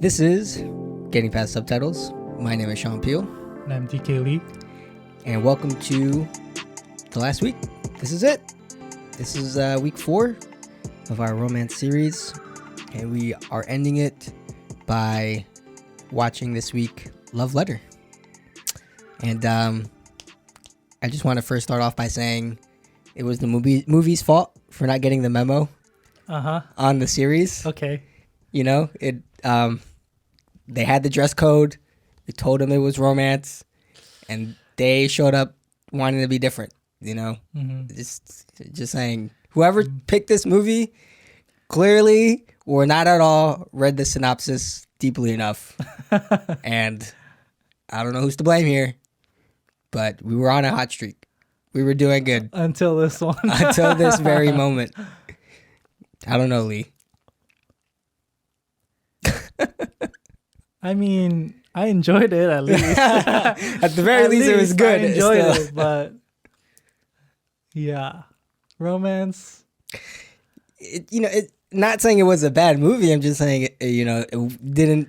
This is Getting Past Subtitles. My name is Sean Peel. And I'm DK Lee. And welcome to the last week. This is it. This is week 4 of our romance series. And we are ending it by watching this week Love Letter. And I just want to first start off by saying it was the movie's fault for not getting the memo on the series. Okay. You know, they had the dress code. They told them it was romance, and they showed up wanting to be different. You know, just saying. Whoever picked this movie clearly or not at all read the synopsis deeply enough, and I don't know who's to blame here, but we were on a hot streak. We were doing good until this one. Until this very moment. I don't know, Lee. I mean, I enjoyed it at least. At the very least, it was good. I enjoyed it, but yeah, romance. Not saying it was a bad movie. I'm just saying, it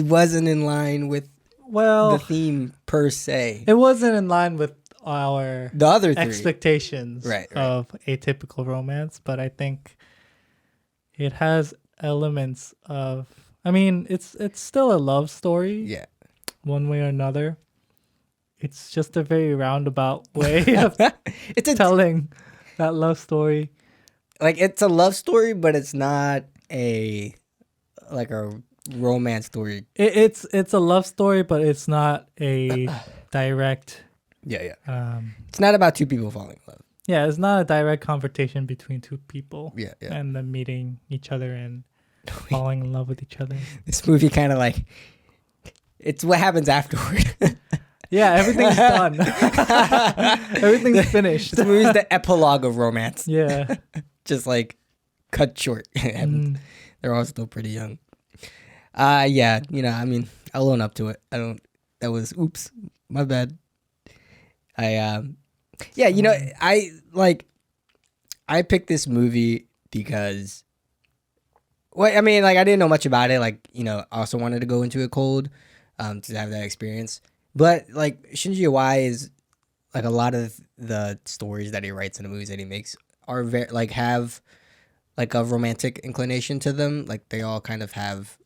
wasn't in line with the theme per se. It wasn't in line with the other expectations of atypical romance, but I think it has elements of. I mean, it's still a love story. Yeah. One way or another. It's just a very roundabout way of telling that love story. Like, it's a love story, but it's not a romance story. It's a love story, but it's not a direct. Yeah. It's not about two people falling in love. Yeah, it's not a direct confrontation between two people. Yeah. And them meeting each other and falling in love with each other. This movie kind of it's what happens afterward. Yeah, everything's done. Everything's finished. This movie's the epilogue of romance. Yeah. Just cut short. And they're all still pretty young. Yeah, I'll own up to it. Oops, my bad. I picked this movie because I didn't know much about it. I also wanted to go into it cold, to have that experience. But Shunji Iwai is a lot of the stories that he writes in the movies that he makes are very have a romantic inclination to them. They all kind of have,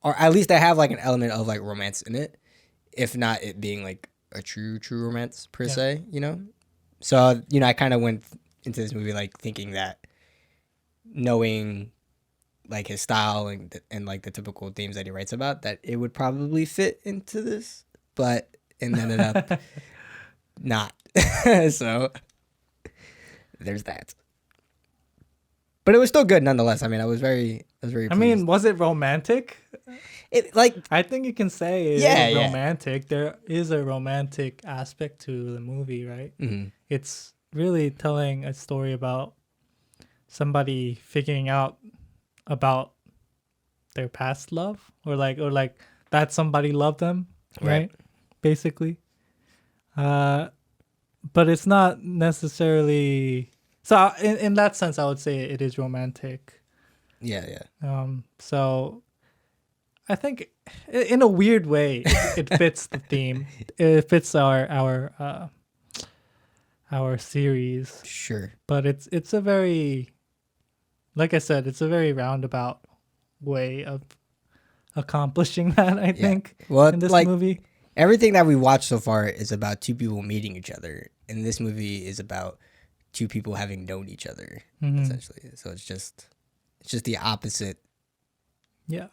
or at least they have an element of romance in it, if not it being a true romance per se. So I kind of went into this movie thinking that, knowing his style and the typical themes that he writes about, that it would probably fit into this, but it ended up not. So there's that. But it was still good nonetheless. I was very pleased. Was it romantic? I think you can say it's romantic. There is a romantic aspect to the movie, right? Mm-hmm. It's really telling a story about somebody figuring out about their past love or that somebody loved them, right? Basically. But it's not necessarily, so in that sense I would say it is romantic. Yeah. So I think in a weird way it fits the theme. It fits our series. Sure. But it's a very, like I said, it's a very roundabout way of accomplishing that, I think, in this movie. Everything that we watched so far is about two people meeting each other, and this movie is about two people having known each other, essentially. So it's just the opposite. Yeah.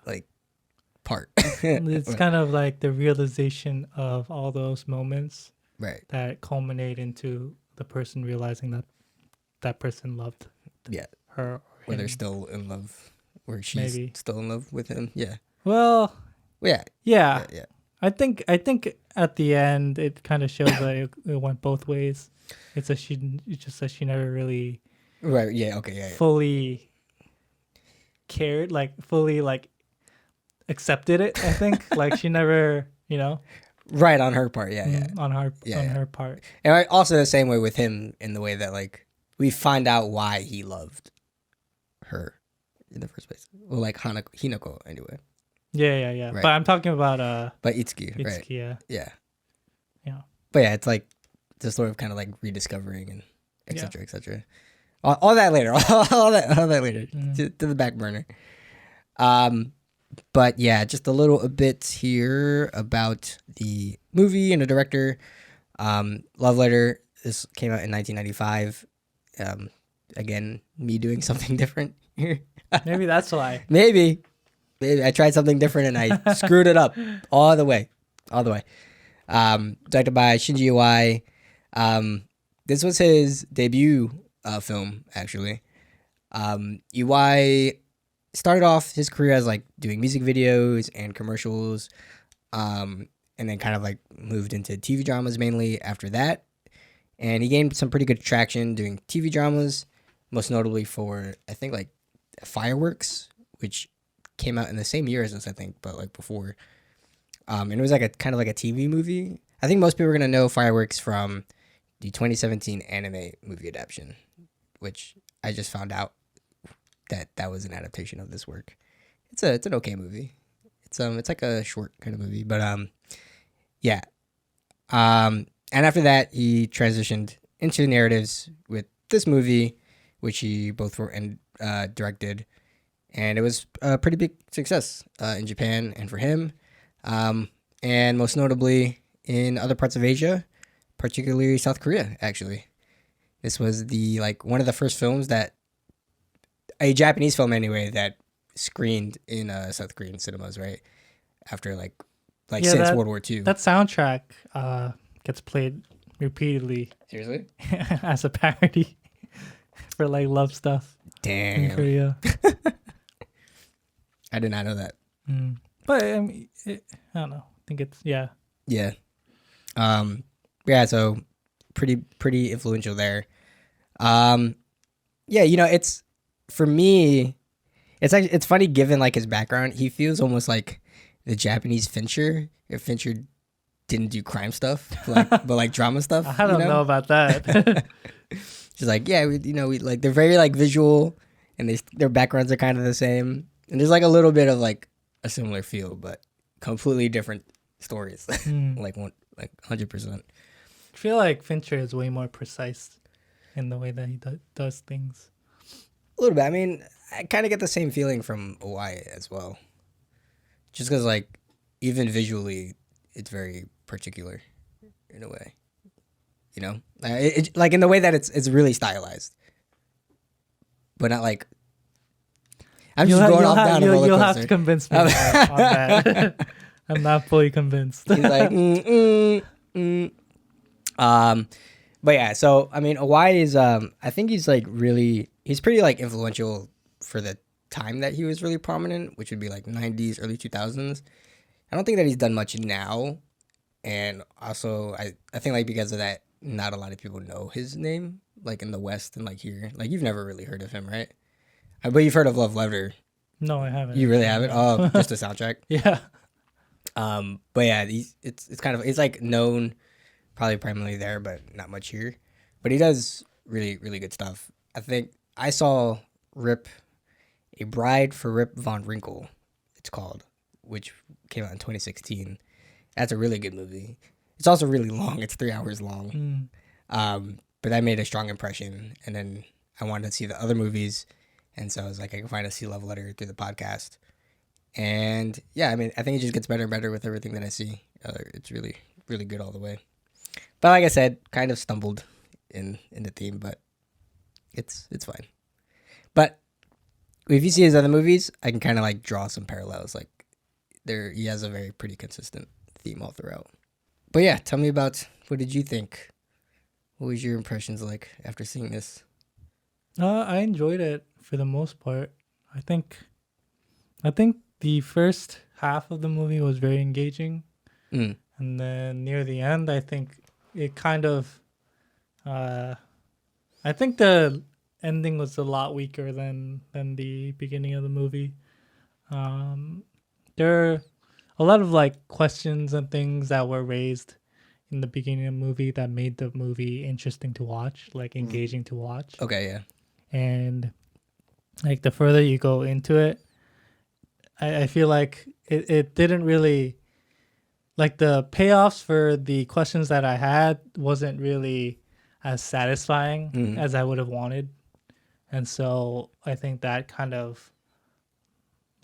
Part. It's kind of the realization of all those moments, right, that culminate into the person realizing that person loved her or where him. they're still in love, where she's still in love with him. Yeah. Well, yeah. I think at the end it kind of shows that it went both ways. It just says she never really fully cared, fully accepted it. I think she never, right, on her part. On her part. And also the same way with him, in the way that we find out why he loved her in the first place. Well, Hinako anyway. Yeah. Right. But I'm talking about But Itsuki, right? Itsuki, yeah. Yeah. Yeah. But yeah, it's like the story of kind of like rediscovering and Yeah. etc. etc. All that later. all that later. To the back burner. But yeah, just a little bit here about the movie and the director. Love Letter. This came out in 1995. Again, me doing something different here. Maybe that's why. Maybe I tried something different and I screwed it up all the way. Directed by Shunji Iwai. This was his debut film, actually. Iwai started off his career as like doing music videos and commercials, and then kind of like moved into TV dramas mainly after that. And he gained some pretty good traction doing TV dramas, most notably for I think like Fireworks, which came out in the same year as this, I think, but like before. And it was like a kind of like a TV movie. I think most people are gonna know Fireworks from the 2017 anime movie adaptation, which I just found out that was an adaptation of this work. It's an okay movie. It's like a short kind of movie, but yeah. And after that, he transitioned into narratives with this movie, which he both wrote and directed, and it was a pretty big success in Japan and for him, and most notably in other parts of Asia, particularly South Korea. Actually, this was the like one of the first films that a Japanese film anyway that screened in South Korean cinemas, right after like Yeah, since World War II. That soundtrack gets played repeatedly Seriously? as a parody for like love stuff in Damn. Korea. I did not know that. But I mean, I don't know. I think it's Yeah. Yeah, so pretty influential there. Yeah, you know, it's for me, it's funny given like his background. He feels almost like the Japanese Fincher if Fincher didn't do crime stuff, but like drama stuff. I don't know about that. Just like, yeah, we like they're very like visual and their backgrounds are kind of the same. And there's like a little bit of like a similar feel, but completely different stories. like 100%. I feel like Fincher is way more precise in the way that he does things. A little bit. I mean, I kind of get the same feeling from Iwai as well. Just because, like, even visually, it's very particular in a way. You know? Like, in the way that it's really stylized. But not like... I'm just going off down a roller coaster. You'll have to convince me on that. I'm not fully convinced. He's like, But yeah, so I mean, Iwai is I think he's like he's pretty like influential for the time that he was really prominent, which would be like 90s, early 2000s. I don't think that he's done much now, and also I think like because of that, not a lot of people know his name like in the West and like here. Like you've never really heard of him, right? But you've heard of Love Letter. No, I haven't. You really haven't? Oh, just the soundtrack. Yeah. But yeah, it's kind of it's like known. Probably primarily there, but not much here. But he does really, really good stuff. I think I saw Rip, A Bride for Rip Von Winkle, it's called, which came out in 2016. That's a really good movie. It's also really long. It's 3 hours long. But that made a strong impression. And then I wanted to see the other movies. And so I was like, I can find a See Love Letter through the podcast. And yeah, I mean, I think it just gets better and better with everything that I see. It's really, really good all the way. But like I said, kind of stumbled in the theme, but it's fine. But if you see his other movies, I can kind of like draw some parallels. Like he has a very pretty consistent theme all throughout. But yeah, tell me about what did you think? What was your impressions like after seeing this? I enjoyed it for the most part. I think the first half of the movie was very engaging. And then near the end, I think it kind of I think the ending was a lot weaker than the beginning of the movie. There are a lot of like questions and things that were raised in the beginning of the movie that made the movie interesting to watch, like engaging to watch. Okay, yeah. And like the further you go into it, I feel like it didn't really like the payoffs for the questions that I had wasn't really as satisfying as I would have wanted. And so I think that kind of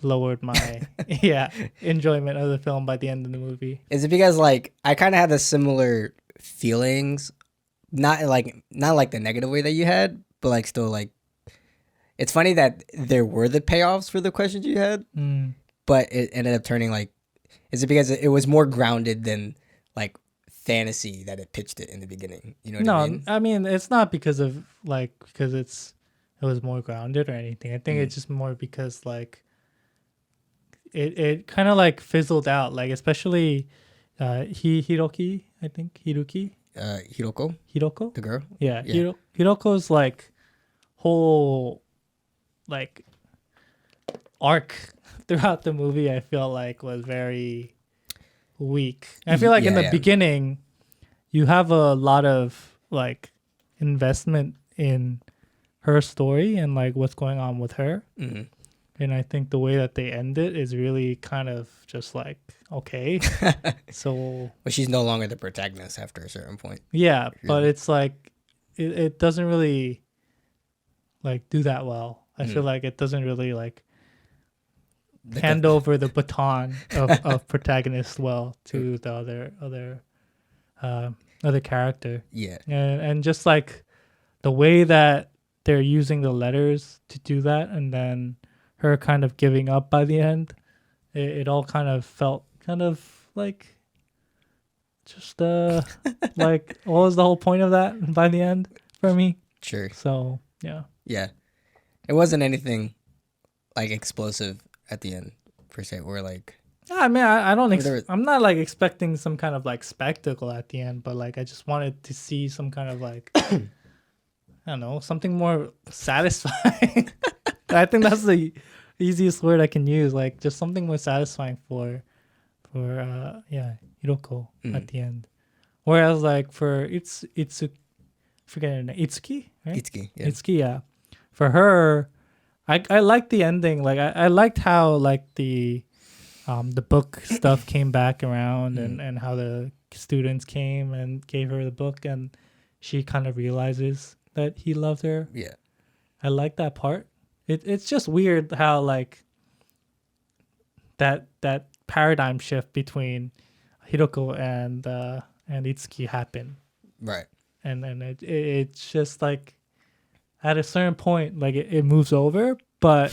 lowered my enjoyment of the film by the end of the movie. Is it because like I kind of had the similar feelings, not like the negative way that you had, but like still like it's funny that there were the payoffs for the questions you had, but it ended up turning like, is it because it was more grounded than like fantasy that it pitched it in the beginting? You know what I mean? I mean it's not because of like because it was more grounded or anything. I think it's just more because like it kind of like fizzled out, like especially Hiroko, Hiroko, the girl. Yeah. Hiroko's like whole like arc throughout the movie I feel like was very weak. I feel like in the beginning you have a lot of like investment in her story and like what's going on with her. And I think the way that they end it is really kind of just like, okay. So but she's no longer the protagonist after a certain point. Yeah, but it's like it doesn't really like do that well. I feel like it doesn't really like hand over the baton of protagonist well to the other character. Yeah. And just like the way that they're using the letters to do that, and then her kind of giving up by the end, it all kind of felt kind of like just like what was the whole point of that by the end for me? Sure. So yeah. It wasn't anything like explosive at the end per se, or like I mean, I'm not like expecting some kind of like spectacle at the end, but like I just wanted to see some kind of like I don't know, something more satisfying. I think that's the easiest word I can use, like just something more satisfying for Hiroko at the end. Whereas like for forget her name, Itsuki, right? Itsuki, yeah. For her, I liked the ending. Like I liked how like the book stuff came back around and how the students came and gave her the book and she kind of realizes that he loved her. Yeah. I like that part. It's just weird how like that paradigm shift between Hiroko and Itsuki happened. Right. And then it's just like at a certain point like it moves over, but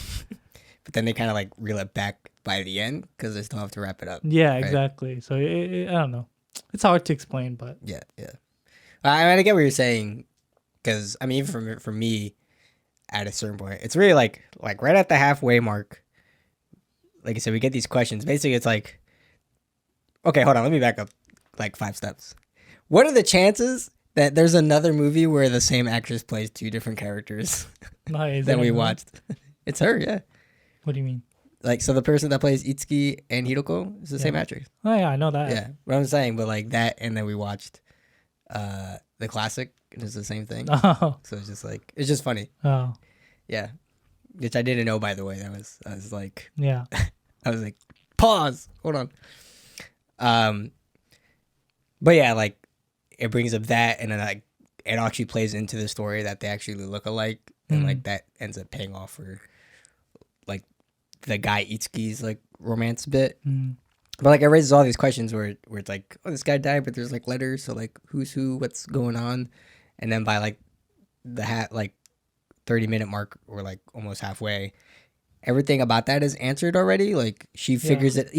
but then they kind of like reel it back by the end because they still have to wrap it up. Yeah, right? Exactly. So I don't know. It's hard to explain, but yeah. I mean, I get what you're saying because I mean, even for me, at a certain point, it's really like right at the halfway mark. Like I said, we get these questions. Basically, it's like, okay, hold on, let me back up like 5 steps. What are the chances that there's another movie where the same actress plays 2 different characters than we watched? It's her, yeah. What do you mean? Like, so the person that plays Itsuki and Hiroko is the same actress. Oh yeah, I know that. Yeah, what I'm saying, but like that, and then we watched the classic, and it's the same thing. Oh. So it's just like, it's just funny. Oh. Yeah, which I didn't know, by the way. I was like, yeah. I was like, pause, hold on. But yeah, like it brings up that, and then like it actually plays into the story that they actually look alike, and like that ends up paying off for like the guy Itsuki's like romance bit. But like it raises all these questions where it's like, oh, this guy died, but there's like letters, so like who's who, what's going on, and then by like the 30-minute mark, or like almost halfway, everything about that is answered already. Like she figures it,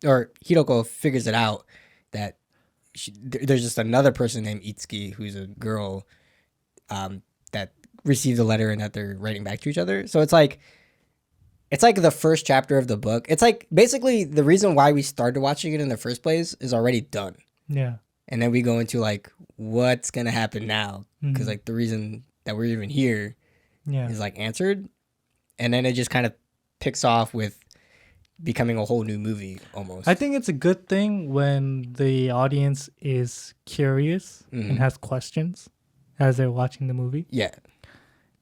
Hiroko figures it out that there's just another person named Itsuki who's a girl that received a letter and that they're writing back to each other. So it's like the first chapter of the book. It's like basically the reason why we started watching it in the first place is already done. Yeah. And then we go into like what's gonna happen now, because like the reason that we're even here is like answered, and then it just kind of picks off with becoming a whole new movie almost. I think it's a good thing when the audience is curious and has questions as they're watching the movie. Yeah.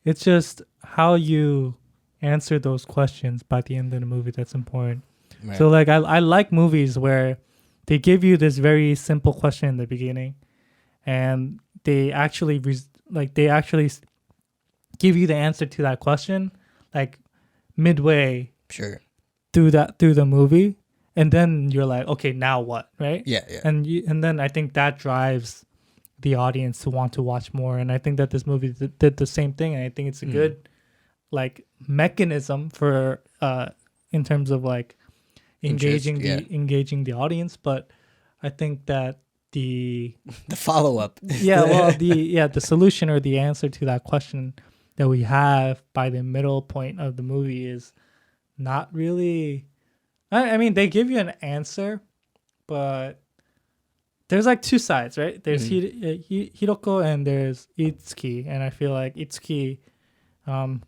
It's just how you answer those questions by the end of the movie that's important. Right. So like I like movies where they give you this very simple question in the beginning, and they actually give you the answer to that question like midway Sure. through the movie, and then you're like, okay, now what, right? Yeah. Yeah. And then I think that drives the audience to want to watch more, and I think that this movie did the same thing, and I think it's a good like mechanism for in terms of like engaging the audience. But I think that the follow up. the solution or the answer to that question that we have by the middle point of the movie is not really. I mean, they give you an answer, but there's like two sides, right? There's Hiroko and there's Itsuki, and I feel like Itsuki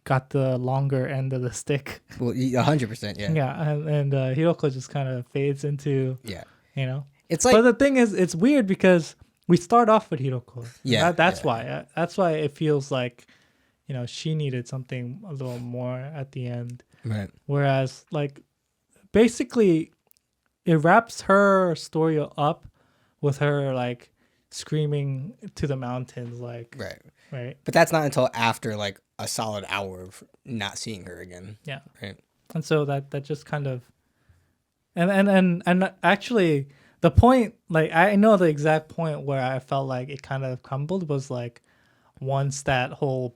got the longer end of the stick. Well, 100%, yeah. Yeah, and Hiroko just kind of fades into, It's like, but the thing is, it's weird because we start off with Hiroko. Yeah, That's why it feels like, she needed something a little more at the end. right. Whereas, like, basically, it wraps her story up with her like screaming to the mountains, like right. But that's not until after like a solid hour of not seeing her again. Yeah. Right. And so that just kind of, and actually the point, like I know the exact point where I felt like it kind of crumbled was like once that whole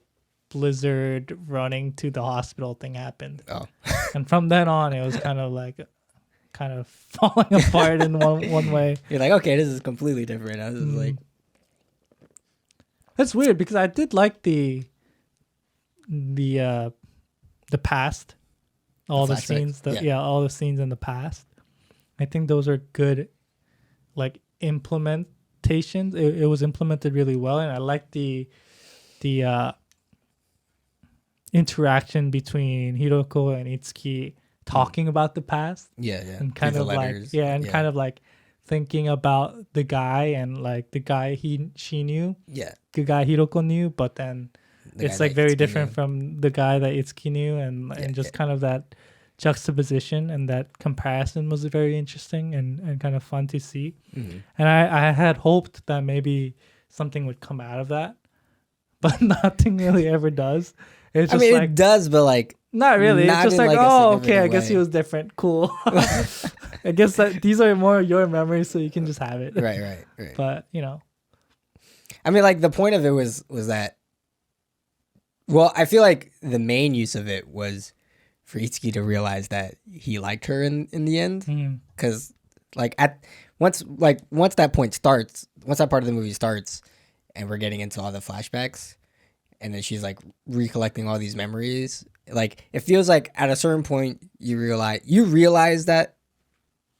blizzard running to the hospital thing happened. Oh. And from then on, it was kind of falling apart in one way. You're like, okay, this is completely different. I was like, that's weird because I did like the past, all the scenes, all the scenes in the past. I think those are good, like implementations. It was implemented really well, and I like the interaction between Hiroko and Itsuki talking about the past. And kind of like kind of like thinking about the guy and like the guy she knew. The guy Hiroko knew, but then it's like very different from the guy that Itsuki knew, and just kind of that juxtaposition and that comparison was very interesting and kind of fun to see. And I had hoped that maybe something would come out of that, but nothing really ever does. It's just like, it does, but like not really. Not it's just in, like, like, a oh, okay, significant I guess he way. was different. Cool. I guess that these are more your memories, so you can just have it. right. But I mean, like the point of it was that. Well, I feel like the main use of it was for Itsuki to realize that he liked her in the end, because like once that point starts, once that part of the movie starts, and we're getting into all the flashbacks, and then she's like recollecting all these memories. Like it feels like at a certain point you realize that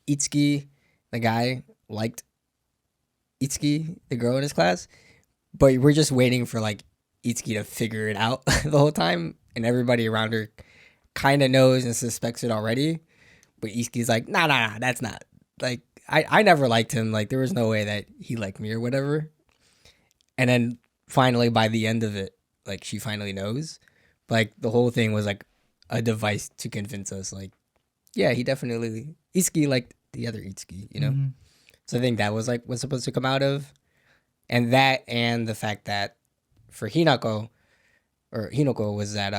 Itsuki, the guy, liked Itsuki, the girl in his class, but we're just waiting for like Itsuki to figure it out the whole time, and everybody around her kind of knows and suspects it already. But Itsuki's like, nah, that's not like I never liked him. Like there was no way that he liked me or whatever. And then finally, by the end of it, like she finally knows. Like the whole thing was like a device to convince us, like, yeah, he definitely Itsuki liked the other Itsuki, So I think that was like what's supposed to come out of, and the fact that for Hinako was that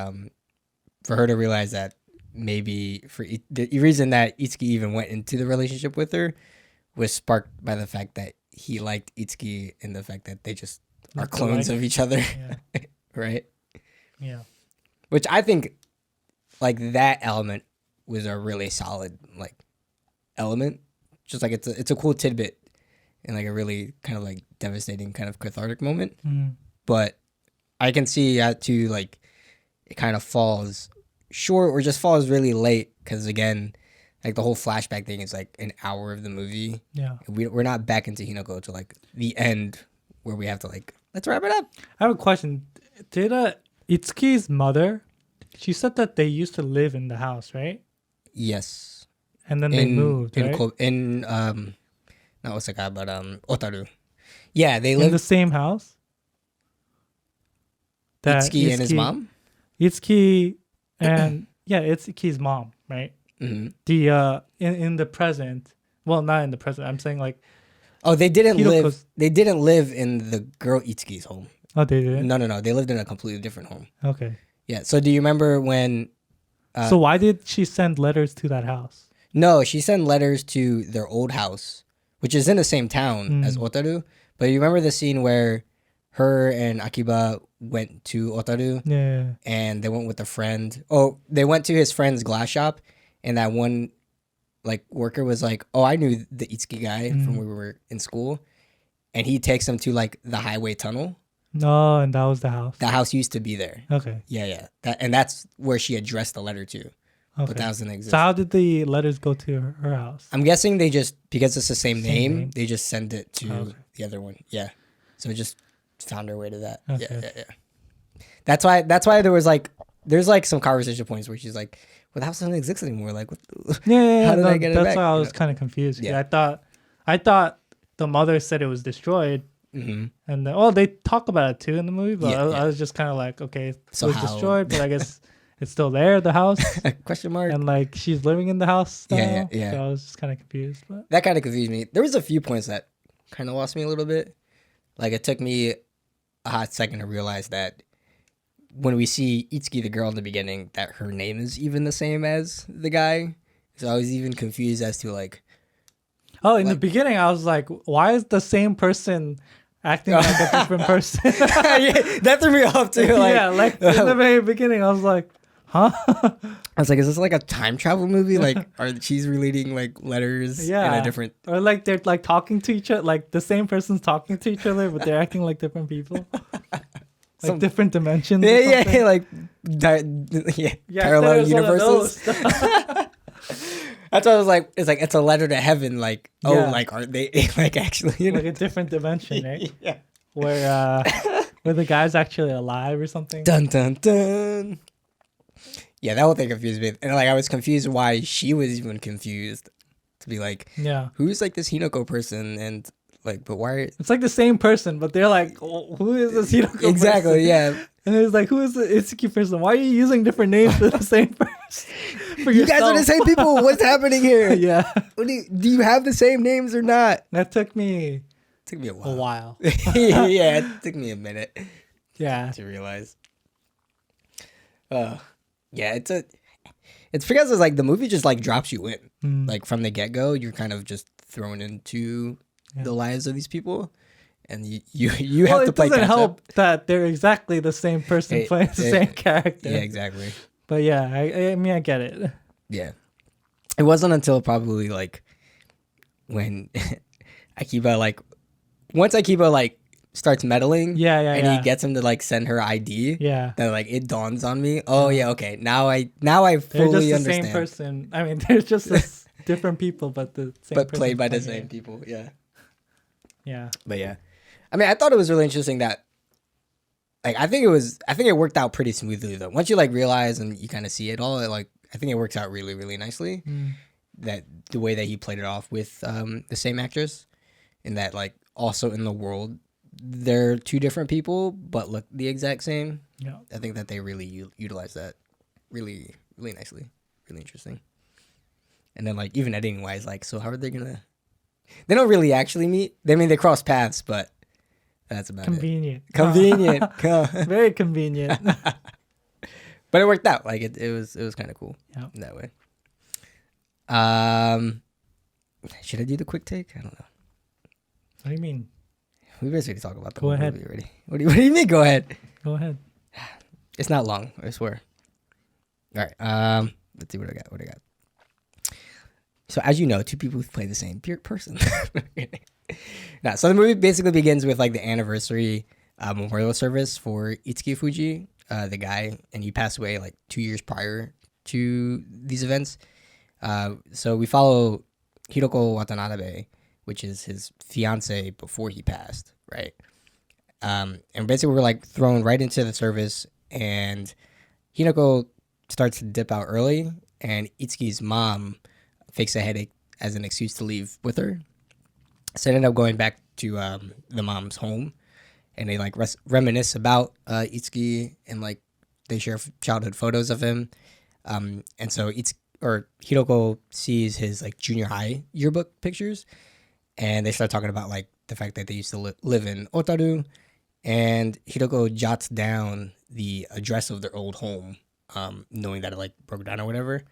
for her to realize that maybe the reason that Itsuki even went into the relationship with her was sparked by the fact that he liked Itsuki and the fact that they just are clones of each other, right? Yeah. Which I think, like that element was a really solid like element. Just like it's a cool tidbit and like a really kind of like devastating kind of cathartic moment. But I can see how too like it kind of falls short or just falls really late because again, like the whole flashback thing is like an hour of the movie. Yeah. We're not back into Hinako to like the end where we have to like let's wrap it up. I have a question. Did Itsuki's mother? She said that they used to live in the house, right? Yes. And then they moved, right? Not Osaka, but Otaru. Yeah, they live in the same house. Itsuki and his mom. Itsuki and Itsuki's mom, right? the in the present. Well, not in the present. I'm saying like. Oh, they didn't live. Hiroko's- They didn't live in the girl Itsuki's home. Oh, they didn't. No. They lived in a completely different home. Okay. Yeah. So do you remember when? So why did she send letters to that house? No, she sent letters to their old house, which is in the same town as Otaru. But you remember the scene where her and Akiba went to Otaru, Yeah. and they went with a friend. Oh, they went to his friend's glass shop, and that one like worker was like, "Oh, I knew the Itsuki guy from when we were in school," and he takes them to like the highway tunnel. No, and that was the house. The house used to be there. Okay. Yeah. That's where she addressed the letter to. Okay. But that doesn't exist. So how did the letters go to her house? I'm guessing they just, because it's the same Same name, name. they just send it to Okay. the other one. Yeah. So it just found her way to that. Okay. Yeah. That's why there's like some conversation points where she's like, well, the house doesn't exist anymore. Like, what the, Yeah. how did I get it That's back? why I You was know? kind of confused. Yeah. Yeah. I thought the mother said it was destroyed. Mhm. And then, they talk about it too in the movie, but Yeah, I was just kind of like, okay, it So was how? destroyed, but I guess it's still there, the house, Question mark. and like she's living in the house now. Yeah. So I was just kind of confused, but That kind of confused me. There was a few points that kind of lost me a little bit. Like, it took me a hot second to realize that when we see Itsuki, the girl in the beginning, that her name is even the same as the guy. So I was even confused as to like, in the beginning I was like, why is the same person acting like a different person? yeah, that threw me off too. Like, yeah, like in the very beginning I was like, huh? I was like, is this like a time travel movie? Like, she's relating like letters in a different. Or like they're like talking to each other, like the same person's talking to each other, but they're acting like different people. Like different dimensions. Yeah, like, parallel there's one of universes. those. That's why I was like, it's a letter to heaven. Like, Yeah. like, are they like actually? You know? Like a different dimension, right? Yeah. Where the guy's actually alive or something. Dun dun dun. Yeah, that whole thing confused me, and like I was confused why she was even confused to be like, Yeah. who's like this Hiroko person, and like, but why? It's like the same person, but they're like, who is this Hiroko Exactly. person? Yeah. And it's like, who is the Itsuki person? Why are you using different names for the same person? For You guys are the same people. What's happening here? Yeah. What do you have the same names or not? That took me Took me a a while. while. Yeah, it took me a minute Yeah. to realize. Yeah, it's because it's like the movie just like drops you in. Like from the get go, you're kind of just thrown into the lives of these people, and you have to It play doesn't catch help up. that they're exactly the same person playing the same character. Yeah, exactly. But yeah, I mean, I get it. Yeah, it wasn't until probably like when Akiba like once Akiba like starts meddling, and he gets him to like send her ID. Yeah. That like it dawns on me. Oh yeah, okay. Now I They're fully just the understand. same person. I mean, they're just different people, but the same. But played person's by the playing same it. people. Yeah. Yeah. But yeah, I mean, I thought it was really interesting that, like, I think it worked out pretty smoothly though. Once you like realize and you kind of see it all, I think it works out really, really nicely. That the way that he played it off with the same actress, and that like also in the world they're two different people but look the exact same. Yeah. I think that they really utilize that really, really nicely. Really interesting. And then like even editing wise, like, so how are they gonna? They don't really actually meet. I mean, they cross paths, but that's about Convenient. it. Convenient. Very convenient. But it worked out. Like it was kind of cool in that way. Should I do the quick take? I don't know. What do you mean? We basically talk about the Go whole ahead. movie already. What do you mean? Go ahead. Go ahead. It's not long. I swear. All right. Let's see what I got. So as you know, two people who play the same person. Now, so the movie basically begins with like the anniversary memorial service for Itsuki Fuji, the guy, and he passed away like 2 years prior to these events. So we follow Hiroko Watanabe, which is his fiance before he passed, right? And basically we're like thrown right into the service, and Hiroko starts to dip out early, and Itsuki's mom fakes a headache as an excuse to leave with her. So they end up going back to the mom's home, and they like reminisce about Itsuki, and like they share childhood photos of him. And so or Hiroko sees his like junior high yearbook pictures, and they start talking about like the fact that they used to live in Otaru, and Hiroko jots down the address of their old home, knowing that it like broke down or whatever.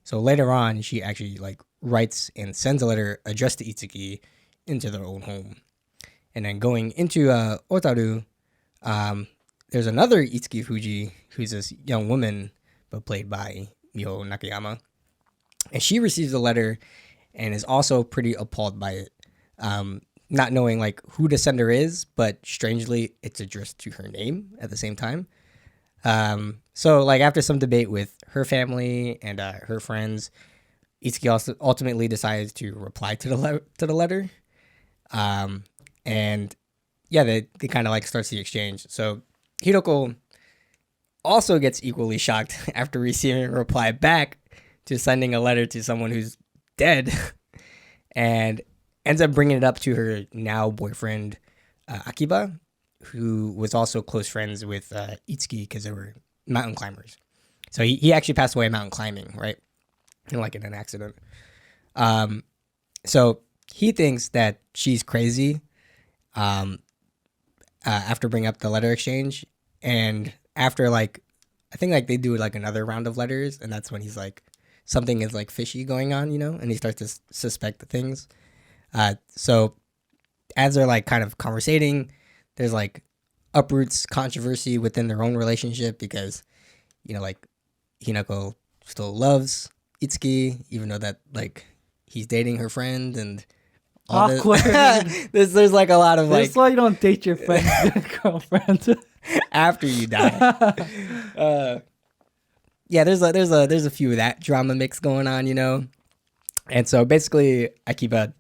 So later on, she actually like writes and sends a letter addressed to Itsuki into their old home. And then going into Otaru, there's another Itsuki Fuji who's this young woman, but played by Miho Nakayama. And she receives a letter and is also pretty appalled by it. Not knowing like who the sender is, but strangely it's addressed to her name at the same time. So like after some debate with her family and her friends, Itsuki also ultimately decides to reply to the letter. And yeah, they kind of like starts the exchange. So Hiroko also gets equally shocked after receiving a reply back to sending a letter to someone who's dead, and ends up bringing it up to her now boyfriend Akiba, who was also close friends with Itsuki because they were mountain climbers. So he actually passed away mountain climbing, right? Like in an accident. So he thinks that she's crazy after bringing up the letter exchange. And after like, I think like they do like another round of letters, and that's when he's like, something is like fishy going on, and he starts to suspect the things. So as they're like kind of conversating, there's like uproots controversy within their own relationship because, like Hinako still loves Itsuki, even though that like he's dating her friend and all awkward. There's like a lot of like. That's why you don't date your friend's girlfriend after you die. Yeah, there's a few of that drama mix going on, and so basically Akiba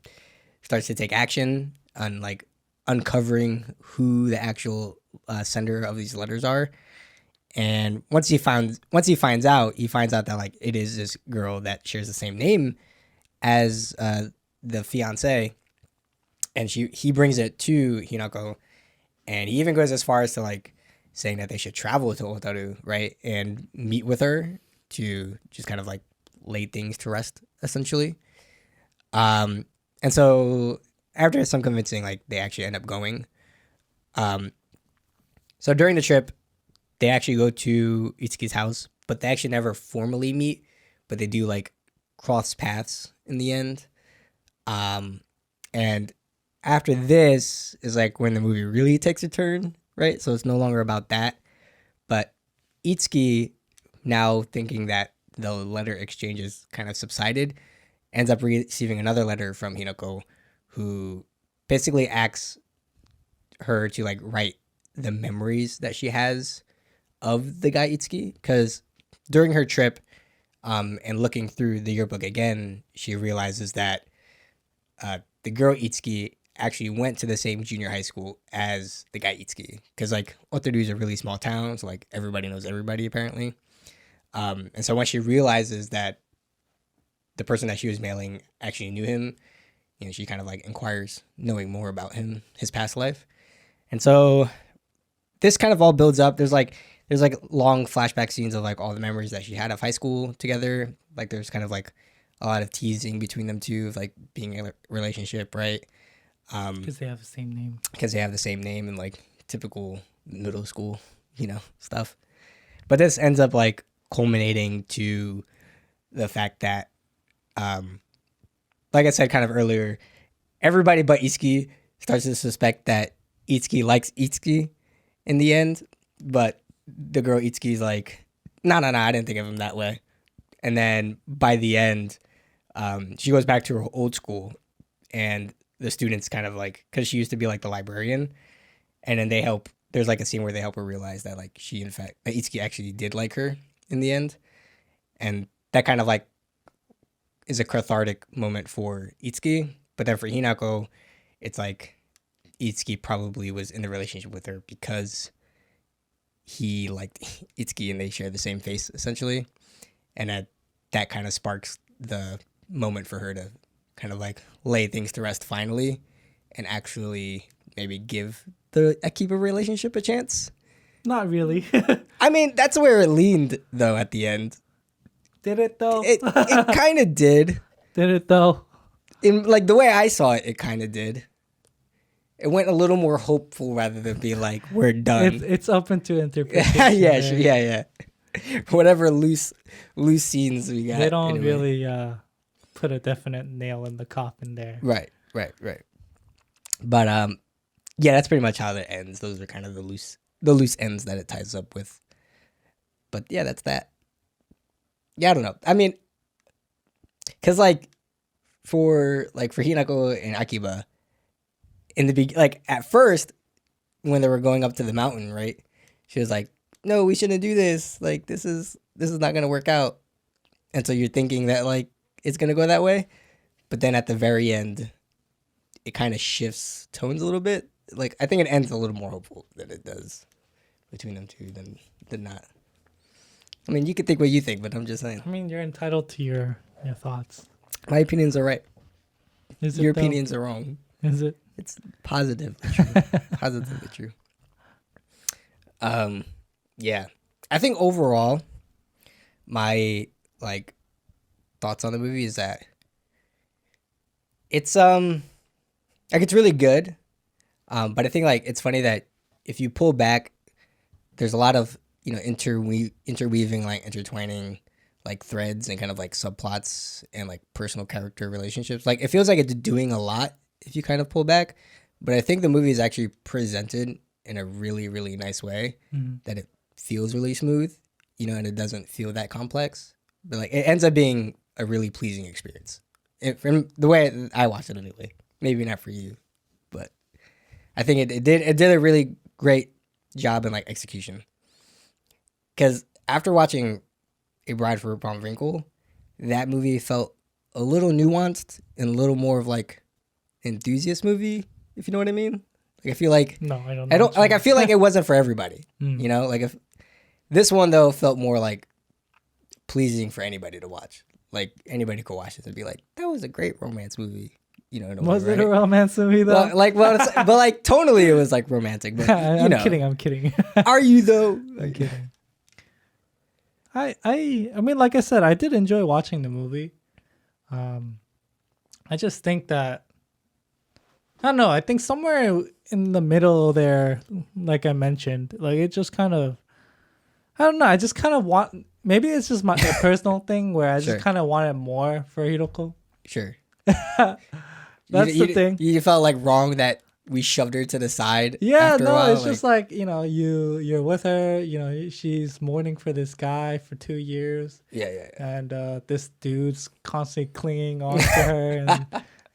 starts to take action on like uncovering who the actual sender of these letters are. And once he finds out that like it is this girl that shares the same name as the fiance, and he brings it to Hinako, and he even goes as far as to like saying that they should travel to Otaru, right, and meet with her to just kind of like lay things to rest, essentially. And so after some convincing, like they actually end up going. So during the trip, they actually go to Itsuki's house, but they actually never formally meet, but they do like cross paths in the end. And after this is like when the movie really takes a turn, right? So it's no longer about that. But Itsuki, now thinking that the letter exchanges kind of subsided, ends up receiving another letter from Hinako, who basically asks her to like write the memories that she has of the guy Itsuki, because during her trip and looking through the yearbook again, she realizes that the girl Itsuki actually went to the same junior high school as the guy Itsuki, because like Otaru is a really small town, so like everybody knows everybody apparently. And so when she realizes that the person that she was mailing actually knew him, she kind of like inquires, knowing more about him, his past life. And so this kind of all builds up. There's like long flashback scenes of like all the memories that she had of high school together. Like there's kind of like a lot of teasing between them two of like being in a relationship, right? Because they have the same name. Because they have the same name and like typical middle school, stuff. But this ends up like culminating to the fact that, like I said kind of earlier, everybody but Itsuki starts to suspect that Itsuki likes Itsuki in the end, but the girl Itsuki's like, no, I didn't think of him that way. And then by the end, she goes back to her old school, and the students kind of like, because she used to be like the librarian, and then there's like a scene where they help her realize that like that Itsuki actually did like her in the end. And that kind of like is a cathartic moment for Itsuki. But then for Hinako, it's like Itsuki probably was in the relationship with her because he liked Itsuki and they share the same face essentially. And that kind of sparks the moment for her to kind of like lay things to rest finally and actually maybe give the Akiba relationship a chance. Not really. I mean, that's where it leaned though at the end. Did it though? It kind of did. Did it though? In like the way I saw it, it kind of did. It went a little more hopeful rather than be like, we're done. It's open to interpretation. Yeah, sure, yeah. Whatever loose scenes we got. They don't anyway. really put a definite nail in the coffin there. Right. But yeah, that's pretty much how it ends. Those are kind of the loose ends that it ties up with. But yeah, that's that. Yeah, I don't know. I mean, cause for Hinako and Akiba, in the like at first when they were going up to the mountain, right? She was like, "No, we shouldn't do this. Like this is not gonna work out." And so you're thinking that like it's gonna go that way, but then at the very end, it kind of shifts tones a little bit. Like I think it ends a little more hopeful than it does between them two than not. I mean, you can think what you think, but I'm just saying. I mean, you're entitled to your thoughts. My opinions are right. Is it Your though? opinions are wrong. Is it? It's positively true. Positively true. Yeah. I think overall, my like thoughts on the movie is that it's like it's really good. But I think like it's funny that if you pull back, there's a lot of interweaving, like intertwining like threads and kind of like subplots and like personal character relationships. Like it feels like it's doing a lot if you kind of pull back, but I think the movie is actually presented in a really, really nice way that it feels really smooth, and it doesn't feel that complex, but like it ends up being a really pleasing experience from the way I watched it anyway. Maybe not for you, but I think it did a really great job in like execution. Because after watching A Bride for Palm Wrinkle, that movie felt a little nuanced and a little more of like enthusiast movie, if you know what I mean. Like I feel like No, I don't. I feel like it wasn't for everybody. Like if this one though felt more like pleasing for anybody to watch. Like anybody could watch this and be like, that was a great romance movie. In a Was way, it right? a romance movie though? But like tonally it was like romantic. But I'm kidding. Are you though? I'm kidding. I mean, like I said, I did enjoy watching the movie. I just think that I don't know. I think somewhere in the middle there, like I mentioned, like it just kind of I don't know. I just kind of want. Maybe it's just my a personal thing where I Sure. just kind of wanted more for Hiroko. Sure. That's the thing. You felt like wrong that we shoved her to the side. Yeah, after a no, while, it's just like you're with her. She's mourning for this guy for 2 years. Yeah. And this dude's constantly clinging on to her,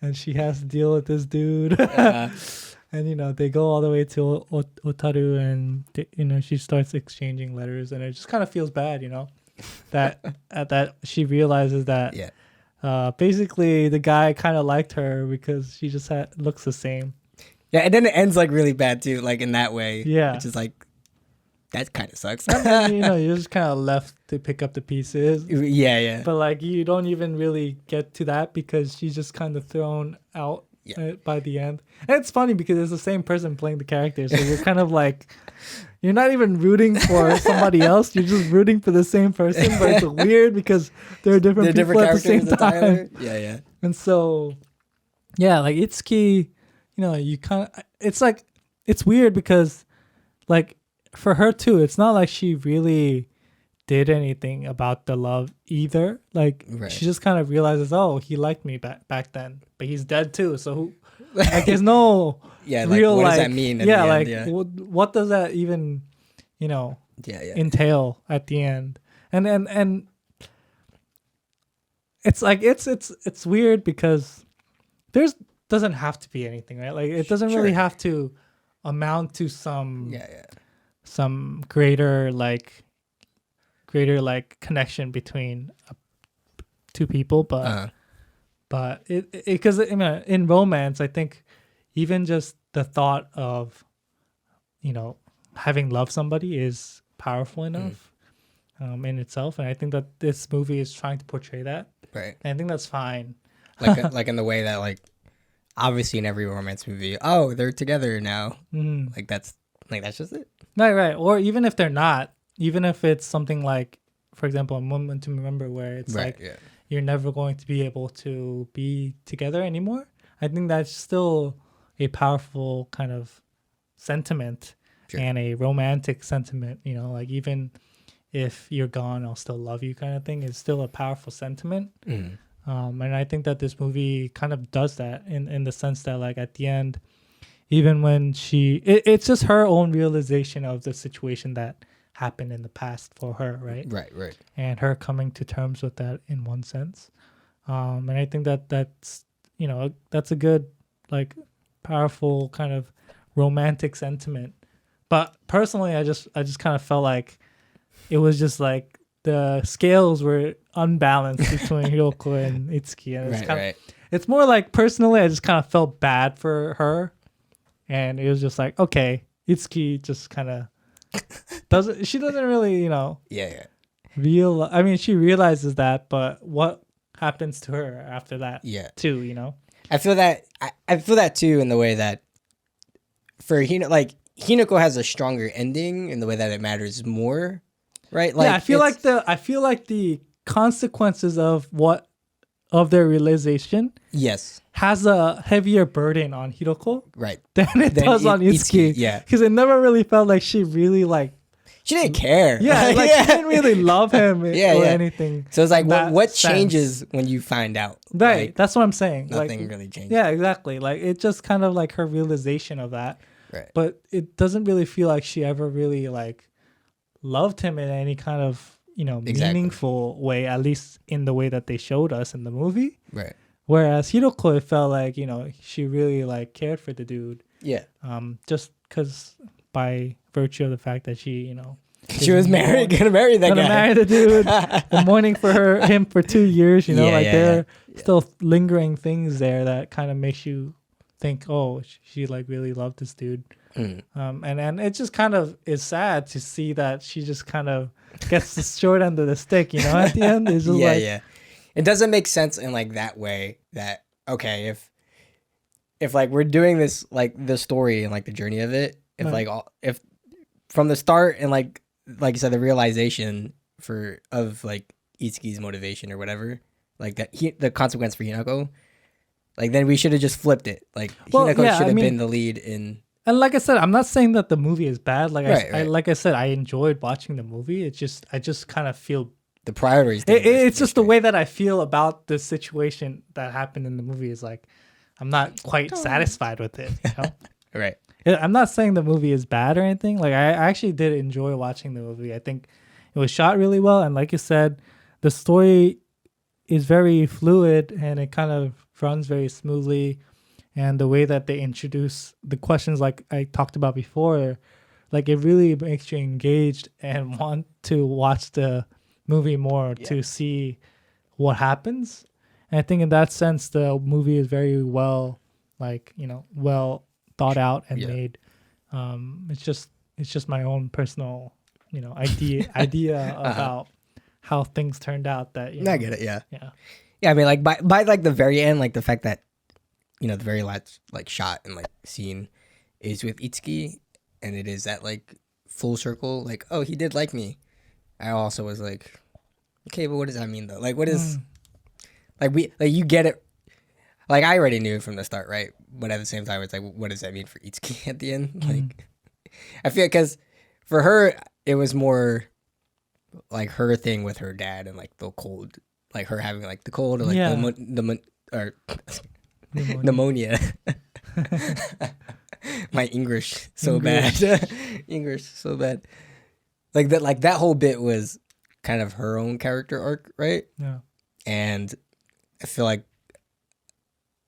and she has to deal with this dude. And they go all the way to Otaru, and she starts exchanging letters, and it just kind of feels bad, that she realizes that basically the guy kind of liked her because she just looks the same. Yeah, and then it ends like really bad too, like in that way. Yeah, which is like that kind of sucks. You're just kind of left to pick up the pieces. Yeah. But like you don't even really get to that because she's just kind of thrown out by the end. And it's funny because it's the same person playing the character, so you're kind of like you're not even rooting for somebody else. You're just rooting for the same person, but it's weird because they're different people at the same time. Yeah. And so, like Itsuki, you kind of it's weird because like for her too, it's not like she really did anything about the love either. Like she just kind of realizes, oh, he liked me back then, but he's dead too. So who, like there's no real what like does that mean? What does that even entail at the end? And it's like it's weird because there's doesn't have to be anything, right? Like it doesn't really have to amount to some some greater connection between two people, but it because in romance, I think even just the thought of having loved somebody is powerful enough in itself, and I think that this movie is trying to portray that. Right. And I think that's fine. Like in the way that like obviously in every romance movie, oh, they're together now. Mm-hmm. Like that's just it. Right. Or even if they're not, even if it's something like for example, a moment to remember, where it's like you're never going to be able to be together anymore. I think that's still a powerful kind of sentiment and a romantic sentiment, you know, like even if you're gone, I'll still love you kind of thing. It's still a powerful sentiment. And I think that this movie kind of does that in the sense that, like, at the end, even when it's just her own realization of the situation that happened in the past for her, right? Right. And her coming to terms with that in one sense. And I think that's, you know, that's a good, like, powerful kind of romantic sentiment. But personally, I just kind of felt like it was just like the scales were unbalanced between Hiroko and Itsuki. And it's more like, personally, I just kind of felt bad for her. And it was just like, okay, Itsuki just kind of doesn't really, you know, I mean, she realizes that, but what happens to her after that too, you know? I feel that too, in the way that for Hinako has a stronger ending in the way that it matters more, right? Like, I feel like the consequences of their realization has a heavier burden on Hiroko than it does on Itsuki. Yeah, because it never really felt like she really, like, she didn't care. Yeah, like she didn't really love him or anything. So it's like, what changes when you find out? Right, like, that's what I'm saying. Nothing really changes. Yeah, exactly. Like, it just kind of like her realization of that. Right. But it doesn't really feel like she ever really, like, loved him in any kind of, you know, meaningful way, at least in the way that they showed us in the movie. Right. Whereas Hiroko, it felt like, you know, she really, like, cared for the dude. Yeah. Just because by virtue of the fact that she, you know, she was gonna marry that guy. Gonna marry the dude. Been mourning for him for 2 years, you know, there are still lingering things there that kind of makes you think, oh, she like really loved this dude. And it just kind of is sad to see that she just kind of gets the short end of the stick, you know, at the end. It's just it doesn't make sense in, like, that way, that, okay, if like we're doing this, like, the story and, like, the journey of it, if from the start and, like you said, the realization of like Itsuki's motivation or whatever, like that the consequence for Hinako, like, then we should have just flipped it. Like, Hinako should have been the lead in. And like I said, I'm not saying that the movie is bad. Like, like I said, I enjoyed watching the movie. I just kind of feel the priorities. It's just the way that I feel about the situation that happened in the movie is like, I'm not quite satisfied with it. You know? Right. I'm not saying the movie is bad or anything. Like, I actually did enjoy watching the movie. I think it was shot really well. And like you said, the story is very fluid and it kind of runs very smoothly. And the way that they introduce the questions, like I talked about before, like, it really makes you engaged and want to watch the movie more to see what happens. And I think in that sense, the movie is very well, like, you know, well thought out and made. It's just my own personal, you know, idea about how things turned out. That, you know, I get it. Yeah. I mean, like, by like the very end, like the fact that, you know, the very last, like, shot and, like, scene is with Itsuki, and it is that, like, full circle, like, oh, he did like me. I also was like, okay, but what does that mean though? Like, what is you get it. Like, I already knew from the start, right? But at the same time, it's like, what does that mean for Itsuki at the end? Like, I feel, because for her, it was more like her thing with her dad and, like, the cold, like her having, like, the cold or, like, pneumonia. My English so bad. English so bad. Like that whole bit was kind of her own character arc, right? Yeah. And I feel like,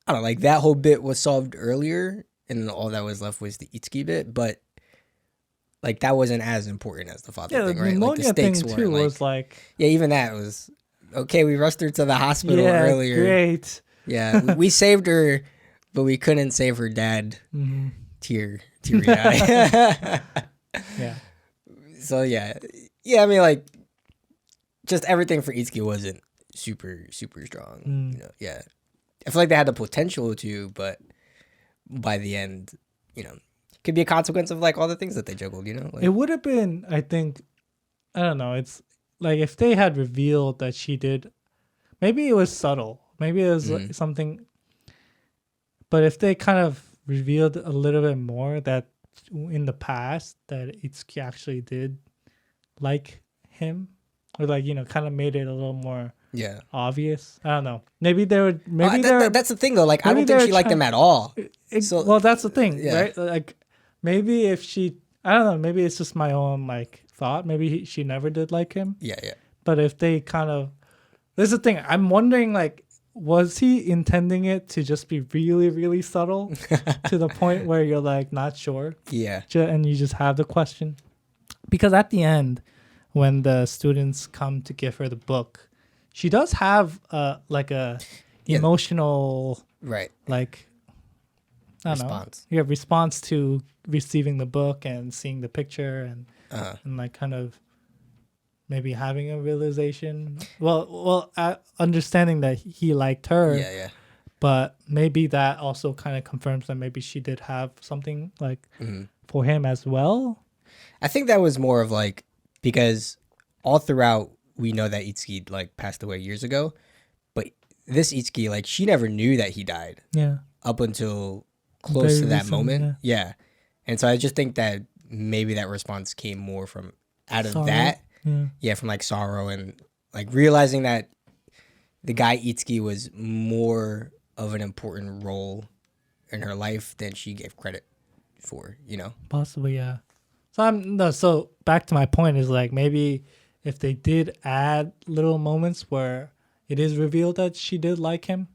I don't know, like, that whole bit was solved earlier, and then all that was left was the Itsuki bit, but, like, that wasn't as important as the father thing, right? Like, the stakes thing too was like, even that was okay. We rushed her to the hospital earlier. Great. Yeah, we saved her, but we couldn't save her dad. Teary eye. Yeah. So yeah. I mean, like, just everything for Itsuki wasn't super strong. You know, yeah. I feel like they had the potential to, but by the end, you know, it could be a consequence of, like, all the things that they juggled. You know, like, it would have been. I think, I don't know. like if they had revealed that she did, maybe it was subtle, maybe it was like something, but if they kind of revealed a little bit more that in the past that Itsuki actually did like him, or like, you know, kind of made it a little more obvious. I don't know. Maybe they were. Maybe that's the thing though. Like I don't think she liked him at all. Well, that's the thing, right? Like maybe if she, I don't know. Maybe it's just my own like thought. Maybe she never did like him. Yeah. But if they kind of, there's the thing. I'm wondering, like, was he intending it to just be really, really subtle to the point where you're like not sure? Yeah. And you just have the question. Because at the end, when the students come to give her the book, she does have like a emotional like I don't response. know. Yeah, response to receiving the book and seeing the picture and like kind of maybe having a realization. Well, understanding that he liked her. Yeah. But maybe that also kind of confirms that maybe she did have something like for him as well. I think that was more of like, because all throughout we know that Itsuki like passed away years ago, but this Itsuki, like, she never knew that he died. Yeah. Up until close to that moment. Yeah. And so I just think that maybe that response came more from out of that. Yeah, from like sorrow and like realizing that the guy Itsuki was more of an important role in her life than she gave credit for, you know? Possibly, yeah. So back to my point is like maybe if they did add little moments where it is revealed that she did like him,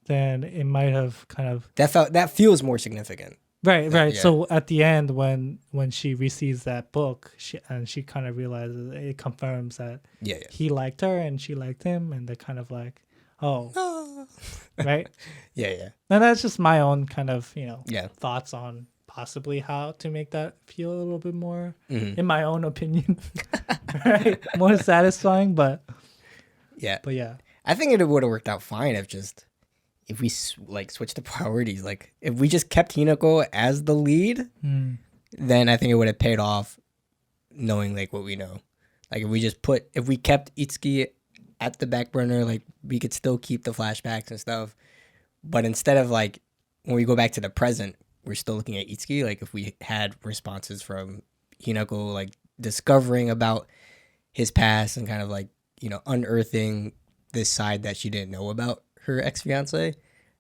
then it might have kind of that feels more significant. Right. Yeah. So at the end, when she receives that book, she kind of realizes, it confirms that he liked her and she liked him, and they're kind of like, oh, right? Yeah. And that's just my own kind of, you know, thoughts on possibly how to make that feel a little bit more, in my own opinion, right? More satisfying, but yeah. I think it would have worked out fine if we like switched the priorities. Like if we just kept Hinako as the lead, then I think it would have paid off, knowing like what we know. Like if we kept Itsuki at the back burner, like we could still keep the flashbacks and stuff. But instead of like when we go back to the present, we're still looking at Itsuki. Like if we had responses from Hinako, like discovering about his past and kind of like, you know, unearthing this side that she didn't know about her ex-fiance,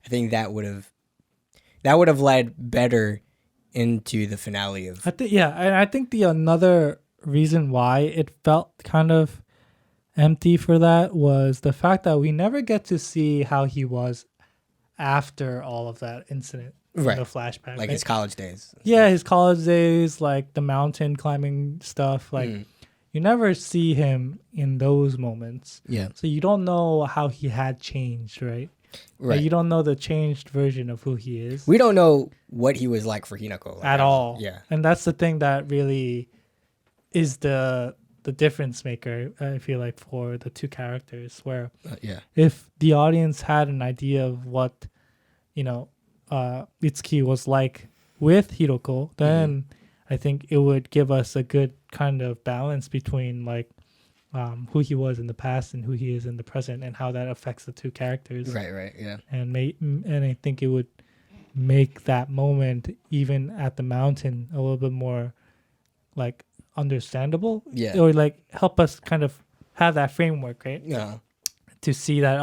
I think that would have led better into the finale of. And I think the another reason why it felt kind of empty for that was the fact that we never get to see how he was after all of that incident. Right. The flashback. Like his college days. Yeah, his college days, like the mountain climbing stuff. Like you never see him in those moments. Yeah. So you don't know how he had changed, right? Right. Like you don't know the changed version of who he is. We don't know what he was like for Hinako. Like, at all. Yeah. And that's the thing that really is the difference maker, I feel like, for the two characters, where if the audience had an idea of what, you know, Itsuki was like with Hiroko, then I think it would give us a good kind of balance between like who he was in the past and who he is in the present, and how that affects the two characters. Right, yeah. And I think it would make that moment, even at the mountain, a little bit more like understandable. Yeah. Or like help us kind of have that framework, right? Yeah. To see that,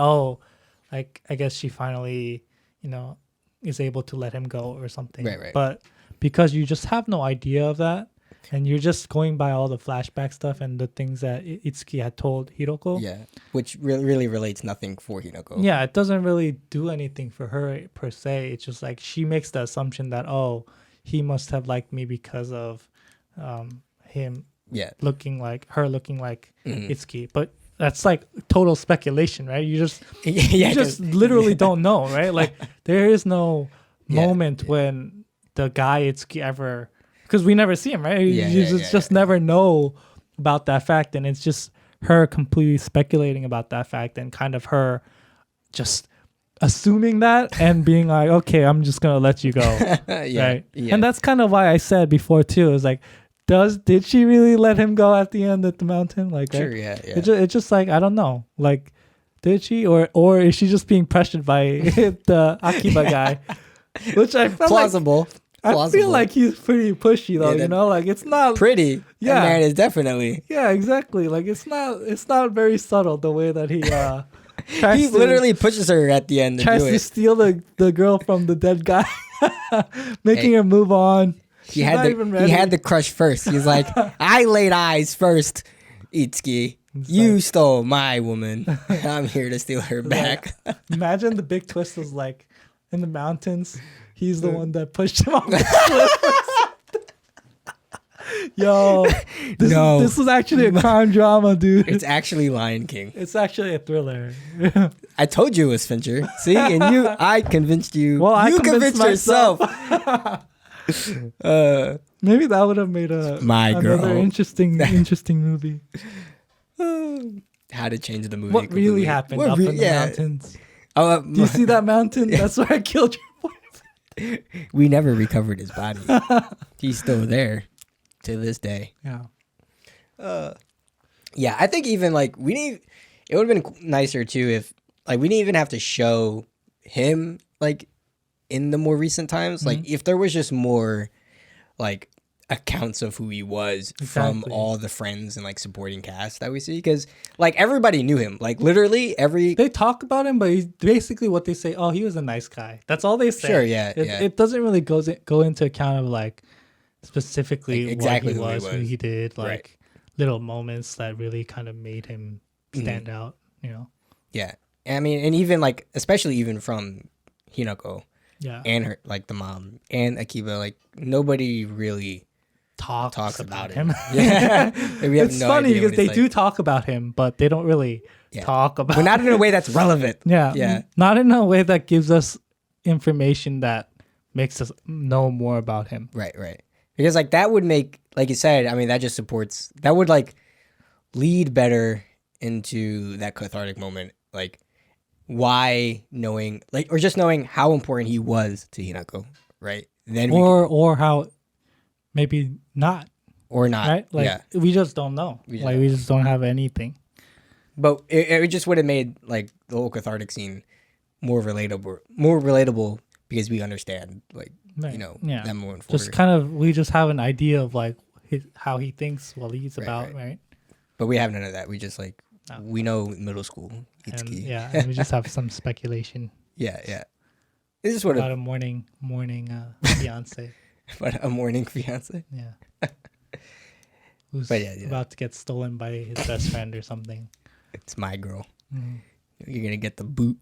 like I guess she finally, you know, is able to let him go or something. Right. But because you just have no idea of that, and you're just going by all the flashback stuff and the things that Itsuki had told Hiroko. Yeah, which really relates nothing for Hiroko. Yeah, it doesn't really do anything for her per se. It's just like she makes the assumption that, he must have liked me because of him looking like Itsuki. But that's like total speculation, right? You just literally don't know, right? Like there is no moment when the guy Itsuki ever, because we never see him, right? You just never know about that fact, and it's just her completely speculating about that fact, and kind of her just assuming that and being like, okay, I'm just gonna let you go. Right? Yeah. And that's kind of why I said before too, is like did she really let him go at the end at the mountain? Like, Sure, yeah. It's just like, I don't know. Like, did she or is she just being pressured by the Akiba guy? Which I felt plausible. I feel like he's pretty pushy though, Yeah, you know? Like it's not pretty. Yeah. That man is definitely. Yeah, exactly. Like it's not very subtle the way that he He literally pushes her at the end to tries do to it. steal the girl from the dead guy, making her move on. He had the crush first. He's like, I laid eyes first, Itsuki. You stole my woman. I'm here to steal her back. Imagine the big twist was like in the mountains. He's the one that pushed him off the cliff. Yo, this was actually a crime drama, dude. It's actually Lion King. It's actually a thriller. I told you it was Fincher. See, and I convinced you. Well, you I convinced yourself. Maybe that would have made another interesting movie. How to change the movie. What really happened up in the mountains? Do you see that mountain? That's where I killed your boyfriend. We never recovered his body. He's still there to this day. Yeah. Yeah, I think even like it would have been nicer too if like we didn't even have to show him like in the more recent times. Like if there was just more like accounts of who he was from all the friends and like supporting cast that we see, because like everybody knew him, like literally they talk about him, but he's basically what they say, oh, he was a nice guy. That's all they say. Sure, yeah. It doesn't really go into account of like specifically like, exactly what who he did, like right. little moments that really kind of made him stand out, you know. Yeah. I mean, and even like especially even from Hiroko and her, like the mom and Akiba, like nobody really talks about him. Yeah. It's funny because they do talk about him, but they don't really talk about but not in a way that's relevant. Yeah. Not in a way that gives us information that makes us know more about him. Right. Because like that would make, like you said, I mean, that just supports, that would like lead better into that cathartic moment. Like why knowing, like, or just knowing how important he was to Hinako, right? Then or how maybe not. Or not. Right? Like we just don't know. We just don't have anything. But it just would have made like the whole cathartic scene more relatable because we understand like them moving forward. Just kind of we just have an idea of like how he thinks while he's about, right? But we have none of that. We just like we know middle school Itsuki. And we just have some speculation. Yeah. It's just about a morning fiance. But a morning fiance. Yeah. Who's about to get stolen by his best friend or something. It's my girl. Mm-hmm. You're gonna get the boot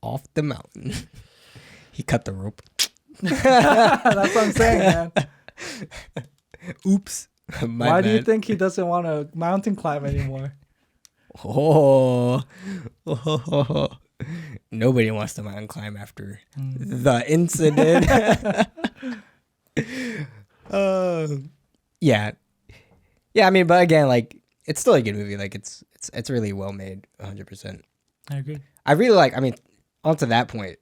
off the mountain. He cut the rope. That's what I'm saying, man. Oops. Why do you think he doesn't want to mountain climb anymore? Oh. Nobody wants to mountain climb after the incident. Yeah, I mean, but again, like it's still a good movie. Like it's really well made, 100%. I agree. I really like. I mean, onto that point,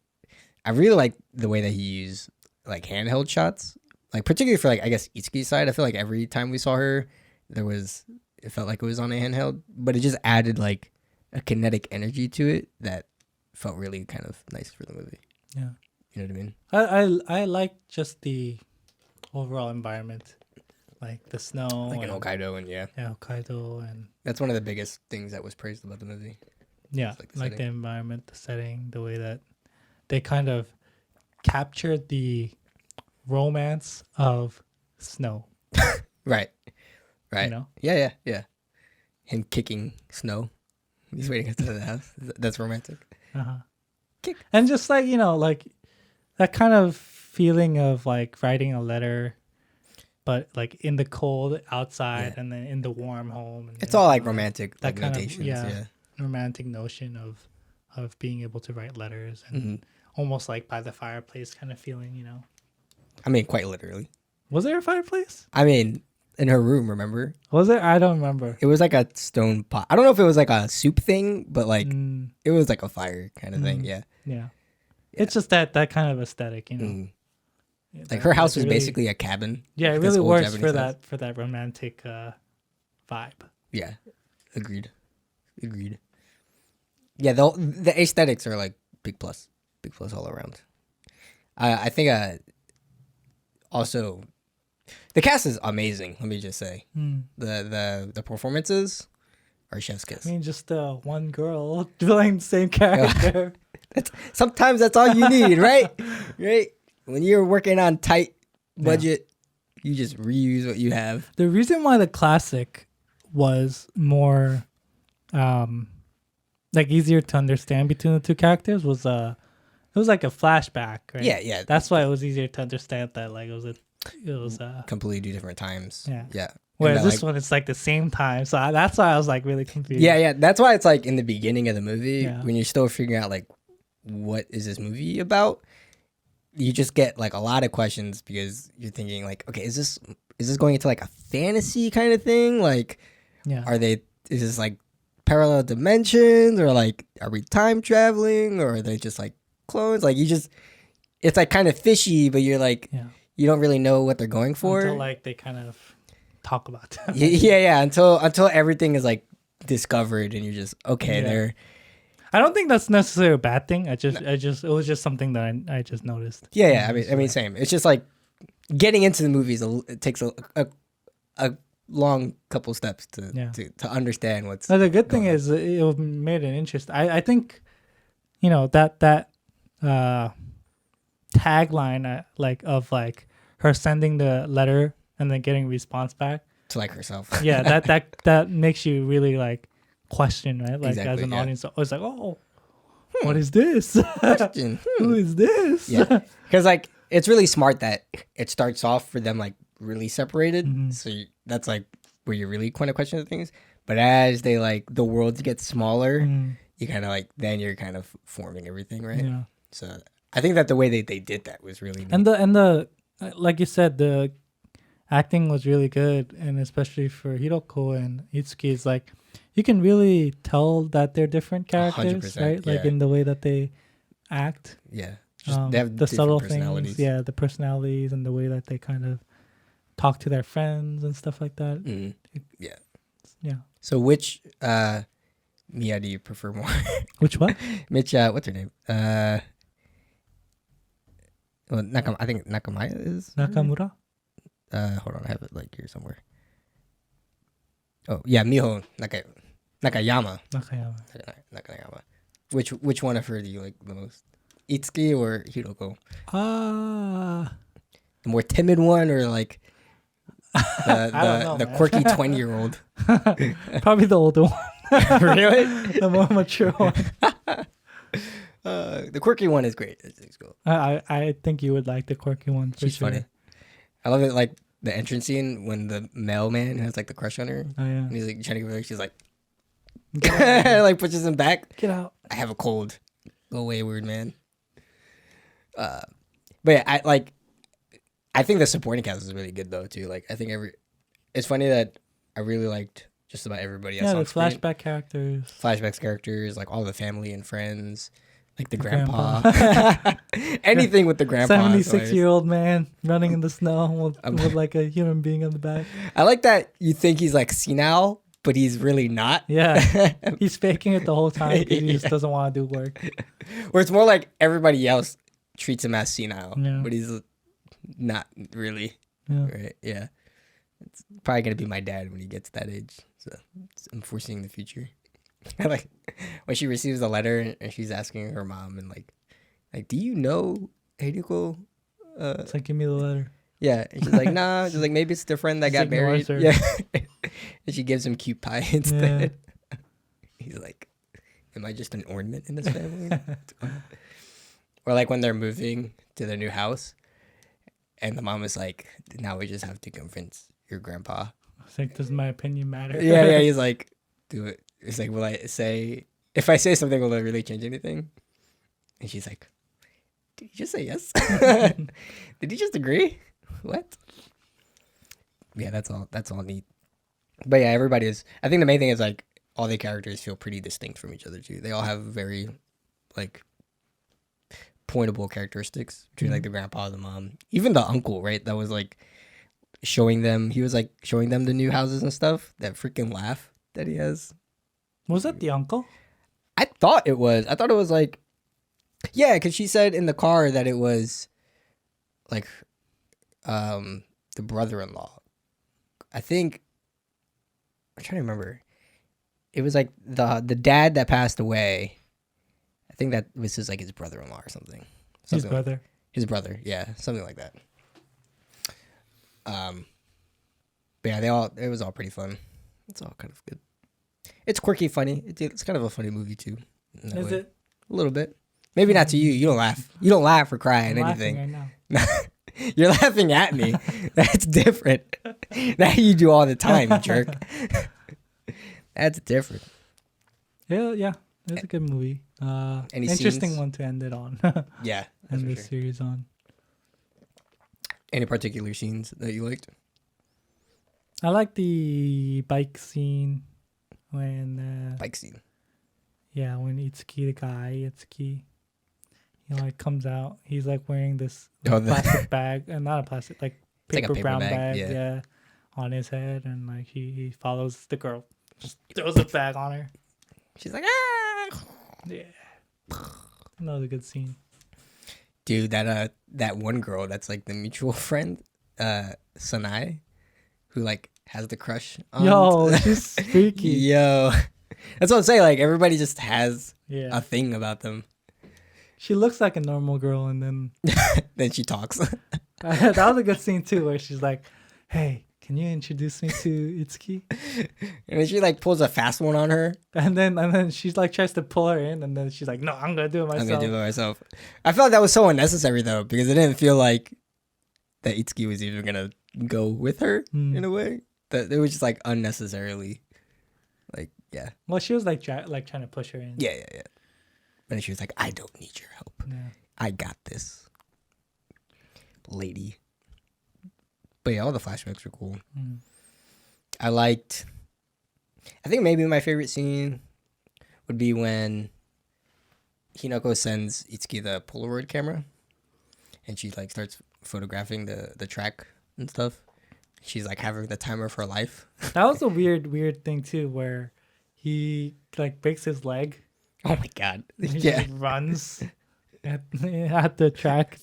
I really like the way that he used like handheld shots, like particularly for like I guess Itsuki's side. I feel like every time we saw her, it felt like it was on a handheld, but it just added like a kinetic energy to it that felt really kind of nice for the movie. Yeah, you know what I mean. I like just the overall environment. Like the snow. Like in Hokkaido and Yeah, Hokkaido and... That's one of the biggest things that was praised about the movie. Yeah, like the environment, the setting, the way that they kind of captured the romance of snow. Right. You know? Yeah. Him kicking snow. He's waiting outside the house. That's romantic. Uh-huh. Kick. And just like, like that kind of feeling of like writing a letter, but like in the cold outside and then in the warm home. And it's all like romantic, that like notations. Romantic notion of being able to write letters and almost like by the fireplace kind of feeling, I mean, quite literally. Was there a fireplace? I mean, in her room, remember? Was there? I don't remember. It was like a stone pot. I don't know if it was like a soup thing, but like it was like a fire kind of thing. Yeah. Yeah. It's just that kind of aesthetic, Yeah, Like her house it was really- basically a cabin. Yeah, it Like this really old works Japanese house. for that romantic vibe. Yeah, agreed. Yeah, the aesthetics are like big plus all around. I think also the cast is amazing. Let me just say the performances are chef's kiss. I mean, just one girl playing the same character. Sometimes that's all you need, right? Right? When you're working on tight budget, you just reuse what you have. The reason why the classic was more like easier to understand between the two characters was it was like a flashback, right? Yeah. That's why it was easier to understand that like it was Completely different times. Yeah. And Whereas that, this one, it's like the same time. So that's why I was like really confused. Yeah. That's why it's like in the beginning of the movie Yeah. when you're still figuring out like what is this movie about, you just get like a lot of questions because you're thinking like, okay, is this going into like a fantasy kind of thing? Like, Yeah. is this like parallel dimensions, or like are we time traveling, or are they just like clones? Like it's like kind of fishy, but you're like you don't really know what they're going for Until like they kind of talk about that. yeah until everything is like discovered and you're just okay. They're I don't think that's necessarily a bad thing. It was just something that I just noticed. yeah. I mean same. It's just like getting into the movies. It takes a long couple steps to understand what's. But the good thing going on. is it made an interest. I think, that tagline like of like her sending the letter and then getting response back. To like herself. Yeah, that makes you really like question, right? Like Exactly, as an yeah. audience, it's like, oh, what is this? Question. Who is this? Yeah, because like it's really smart that it starts off for them like really separated. So that's like where you really kind of question things. But as they like the worlds get smaller, you kind of like then you're kind of forming everything, right? Yeah. So I think that the way they did that was really neat. And the like you said, the acting was really good, and especially for Hiroko and Itsuki, it's like you can really tell that they're different characters, 100%, right? Like yeah. in the way that they act. Yeah, just they have The different subtle personalities. things, the personalities and the way that they kind of talk to their friends and stuff like that. Yeah. Yeah. So which Mia do you prefer more? Which one? Mitch, what's her name? Well, I think Nakamaya is. Nakamura? Hold on, I have it like here somewhere. Oh yeah, Miho Nakayama. Nakayama. Which one of her do you like the most? Itsuki or Hiroko? The more timid one, or like I don't know, the man. quirky 20-year-old? Probably the older one. Really? The more mature one. The quirky one is great. It's cool. I think you would like the quirky one. For She's sure. funny. I love it, like the entrance scene when the mailman has like the crush on her. Oh yeah. And he's like trying to give her. She's like, Get out. like pushes him back. Get out. I have a cold. Go away, weird man. But yeah, I think the supporting cast is really good though too. Like I think it's funny that I really liked just about everybody else. Yeah, the on screen. flashback characters. Flashbacks characters, like all the family and friends, like the grandpa. grandpa. Anything with the grandpa. is hilarious. 76-year-old man running in the snow with like a human being on the back. I like that you think he's like senile, but he's really not. Yeah. He's faking it the whole time because he just doesn't want to do work. Or it's more like everybody else treats him as senile, Yeah. but he's not really. Yeah. Right? Yeah. It's probably gonna be my dad when he gets that age. So I'm foreseeing the future. I like when she receives the letter and she's asking her mom and like, do you know Hiroko? It's like, give me the letter. Yeah, and she's like, nah. She's like, maybe it's the friend that Just got married. ignores her. Yeah, and she gives him cute pie instead. He's like, am I just an ornament in this family? Or like when they're moving to their new house, and the mom is like, now we just have to convince your grandpa. It's like, does my opinion matter? Yeah. He's like, do it. It's like, if I say something, will it really change anything? And she's like, did he just say yes? Did he just agree? What? Yeah, that's all neat. But yeah, I think the main thing is like all the characters feel pretty distinct from each other too. They all have very like pointable characteristics between like the grandpa and the mom. Even the uncle, right? That was like showing them. He was like showing them the new houses and stuff. That freaking laugh that he has. Was that the uncle? I thought it was. I thought it was like, yeah, because she said in the car that it was like the brother-in-law. I think I'm trying to remember. It was like the dad that passed away. I think that was his brother-in-law or something. His brother. His brother, yeah, something like that. But yeah, it was all pretty fun. It's all kind of good. It's quirky, funny. It's kind of a funny movie too. Is it? A little bit. Maybe not to you. You don't laugh. You don't laugh or cry at I'm anything. laughing right now. You're laughing at me. That's different. That you do all the time, you jerk. That's different. Yeah. It's a good movie. Any interesting scenes? one to end it on. Yeah. End the Sure. series on. Any particular scenes that you liked? I like the bike scene when Bike scene. yeah, when Itsuki, the guy, he like comes out. He's like wearing this plastic bag, and not a plastic, like It's like a paper paper brown bag, bag, yeah. on his head, and like he follows the girl, just throws a bag on her. She's like, ah. Yeah, another good scene. Dude, that one girl that's like the mutual friend, Sanai, who like has the crush on. Yo, she's freaky. Yo, that's what I'm saying. Like everybody just has Yeah, a thing about them. she looks like a normal girl, and then Then she talks. that was a good scene too, where she's like, "Hey, can you introduce me to Itsuki?" And then she like pulls a fast one on her. And then she's like tries to pull her in, and then she's like, "No, I'm gonna do it myself." I'm gonna do it myself. I felt that was so unnecessary though, because it didn't feel like that Itsuki was even gonna go with her in a way. That it was just like unnecessarily, like yeah. Well, she was like trying to push her in. Yeah. And then she was like, "I don't need your help. Yeah. I got this, lady." But yeah, all the flashbacks were cool. I think maybe my favorite scene would be when Hinako sends Itsuki the Polaroid camera, and she like starts photographing the track and stuff. She's like having the time of her life. That was a weird thing too, where he like breaks his leg. Oh my god! He Yeah, just runs at the track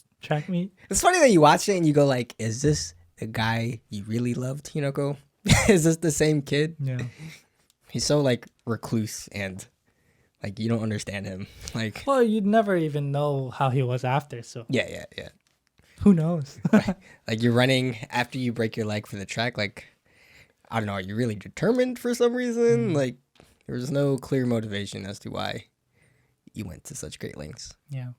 meet. it's funny that you watch it and you go like, "Is this the guy you really loved, Hinako? Is this the same kid?" Yeah. He's so like recluse and like you don't understand him. Like, Well, you'd never even know how he was after, so yeah. who knows? Like you're running after you break your leg for the track. Like, I don't know. Are you really determined for some reason? Like, there's no clear motivation as to why you went to such great lengths. Yeah.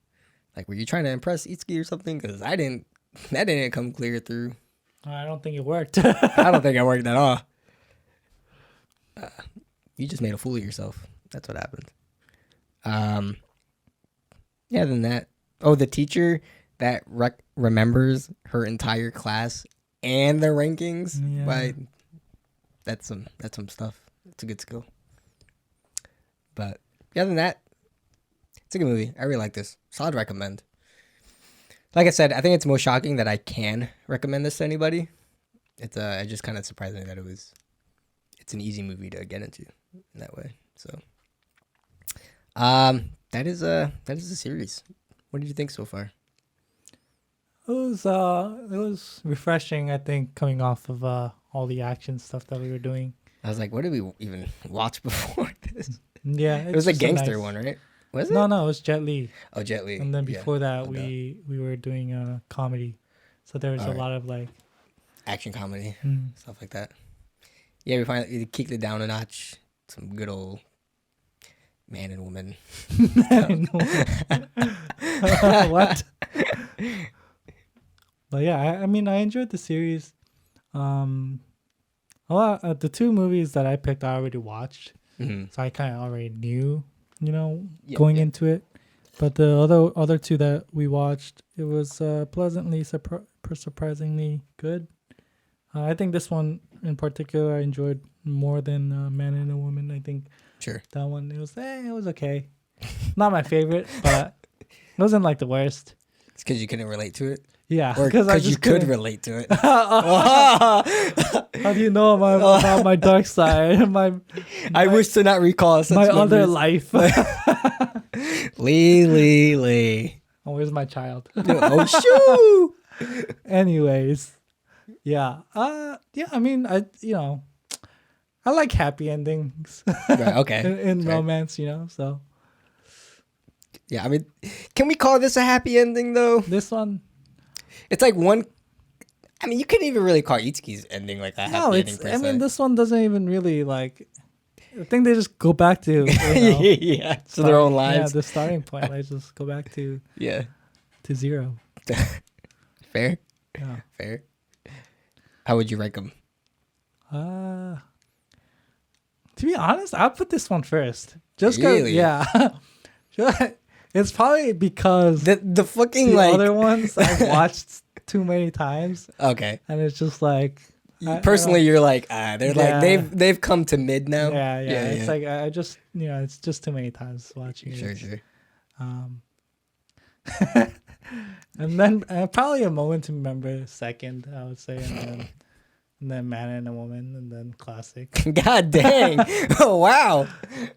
Like, were you trying to impress Itsuki or something? Because that didn't come clear through. I don't think it worked. I don't think it worked at all. You just made a fool of yourself. That's what happened. Yeah, then that. Oh, the teacher that remembers her entire class and the rankings. Yeah. By that's some stuff. It's a good skill. But yeah, other than that, it's a good movie. I really like this. Solid recommend. Like I said, I think it's most shocking that I can recommend this to anybody. It's it just kind of surprised me that it's an easy movie to get into in that way. So that is a series. What did you think so far? It was refreshing, I think, coming off of all the action stuff that we were doing. I was like, what did we even watch before this? Yeah, It was a gangster one, right? Was it? No, it was Jet Li. Oh, Jet Li. And then before that, no we were doing a comedy, so there was a lot of like action comedy, stuff like that. Yeah, we kicked it down a notch. Some good old man and woman. What? But yeah, I mean, I enjoyed the series. The two movies that I picked, I already watched, so I kind of already knew, going into it. But the other two that we watched, it was pleasantly surprisingly good. I think this one in particular I enjoyed more than Man and a Woman. I think Sure. that one it was okay. Not my favorite, but It wasn't like the worst. It's because you couldn't relate to it, Yeah, or because because you could relate to it. How do you know about my dark side? I wish to not recall such my other memories. life. Lee. Oh, where's my child? Oh shoo! Anyways, yeah. Yeah. I mean, I like happy endings. Right, okay. in Fair. romance, so Yeah, I mean, can we call this a happy ending though? this one. It's like one. I mean, you couldn't even really call Itsuki's ending like a happy No, ending per se. I mean, this one doesn't even really like. I think they just go back to yeah, to their own lives. Yeah, the starting point. They just go back to Yeah, zero. fair, Yeah. fair. How would you rank them? To be honest, I'll put this one first. Just because, Really? yeah. It's probably because The fucking the like other ones I've watched too many times, okay. and it's just like Personally, you're like they're Yeah. like they've come to mid now. yeah. It's like I just it's just too many times watching it. Sure. And then probably a moment to remember second, I would say, and then man and a woman, and then classic. God dang! Oh wow!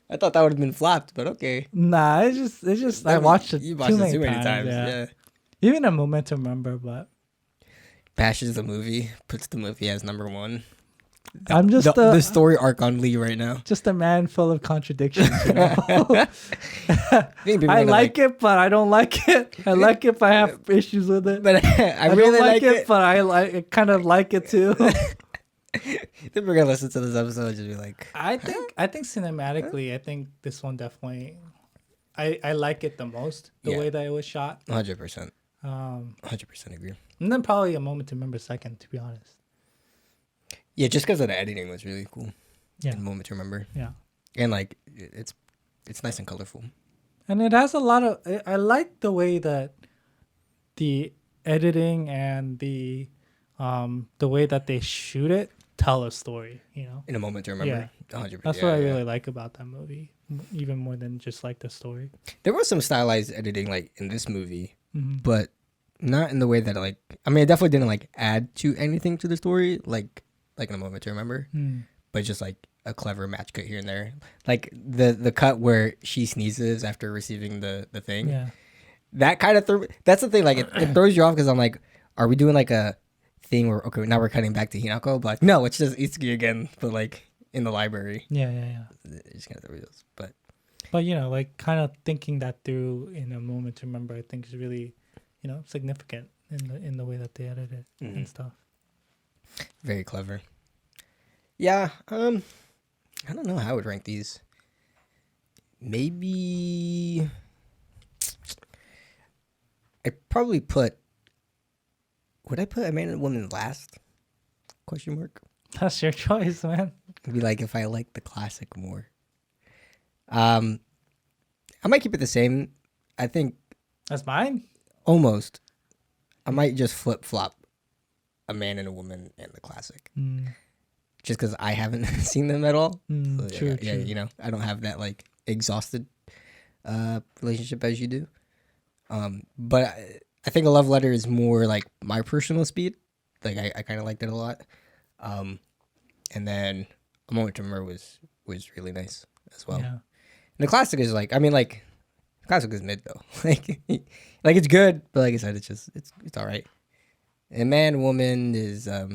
I thought that would have been flopped, but okay. Nah, it's just I watched it. You watched it too many times. Yeah. Even a moment to remember, but Bashes the movie, puts the movie as number one. I'm just the story arc on Lee right now. just a man full of contradictions. I think people I are gonna like it, but I don't like it. I like it, but I have issues with it. but I really don't like it. but I kind of like it too. Then we're gonna listen to this episode and just be like, I think cinematically, I think this one definitely. I like it the most, the Yeah. way that it was shot. 100%, Um, 100% agree. and then probably a moment to remember second, to be honest. Yeah, just because of the editing was really cool. Yeah. And moment to remember, Yeah. and like it's nice and colorful. And it has a lot of. I like the way that the editing and the way that they shoot it tell a story. In a moment to remember, 100%. That's what I really like about that movie, even more than just like the story. There was some stylized editing like in this movie, Mm-hmm. but not in the way that like. I mean, it definitely didn't like add to anything to the story, like in a moment to remember. But just like a clever match cut here and there, like the cut where she sneezes after receiving the thing. Yeah. That kind of that's the thing. Like it throws you off because I'm like, are we doing like a thing where okay now we're cutting back to Hinako, but like no, it's just Itsuki again, but like in the library. Yeah. It's just kind of the wheels, but But like kind of thinking that through in a moment to remember, I think is really, significant in the way that they edit it and stuff. very clever. Yeah, I don't know how I would rank these. Maybe would I put a man and a woman last? Question mark. That's your choice, man. It'd be like if I like the classic more. I might keep it the same. I think That's mine. almost. I might just flip flop a man and a woman and the classic. Just because I haven't seen them at all. So, True. yeah, I don't have that like exhausted relationship as you do. But I think a love letter is more like my personal speed. Like I kind of liked it a lot. And then a moment to remember was really nice as well. Yeah. And the classic is like, I mean, like, classic is mid though. like it's good, but like I said, it's all right. And man, woman is I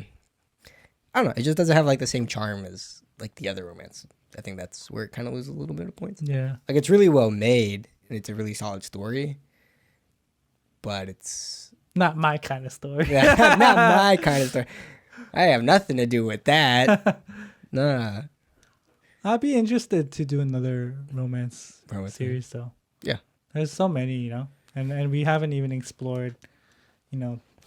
don't know. It just doesn't have like the same charm as like the other romance. I think that's where it kind of loses a little bit of points. Yeah. Like it's really well made and it's a really solid story, but it's Not my kind of story. not my kind of story. I have nothing to do with that. Nah. I'd be interested to do another romance series though. Yeah. There's so many, and we haven't even explored,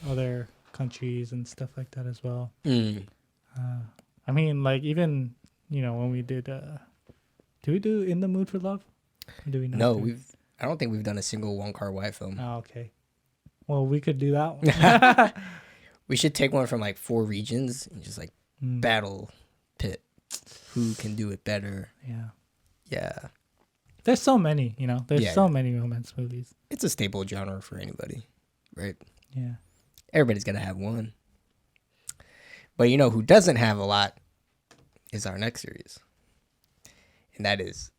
other countries and stuff like that as well. I mean, like even when we did, do we do In the Mood for Love? Or do we not? No, I don't think we've done a single Wong Kar-wai film. Oh, okay. Well, we could do that one. We should take one from like 4 regions and just like battle pit. Who can do it better? Yeah. Yeah. There's so many, you know. There's Yeah, so yeah. many romance movies. It's a staple genre for anybody, right? Yeah. Everybody's gonna have one. But you know who doesn't have a lot is our next series, and that is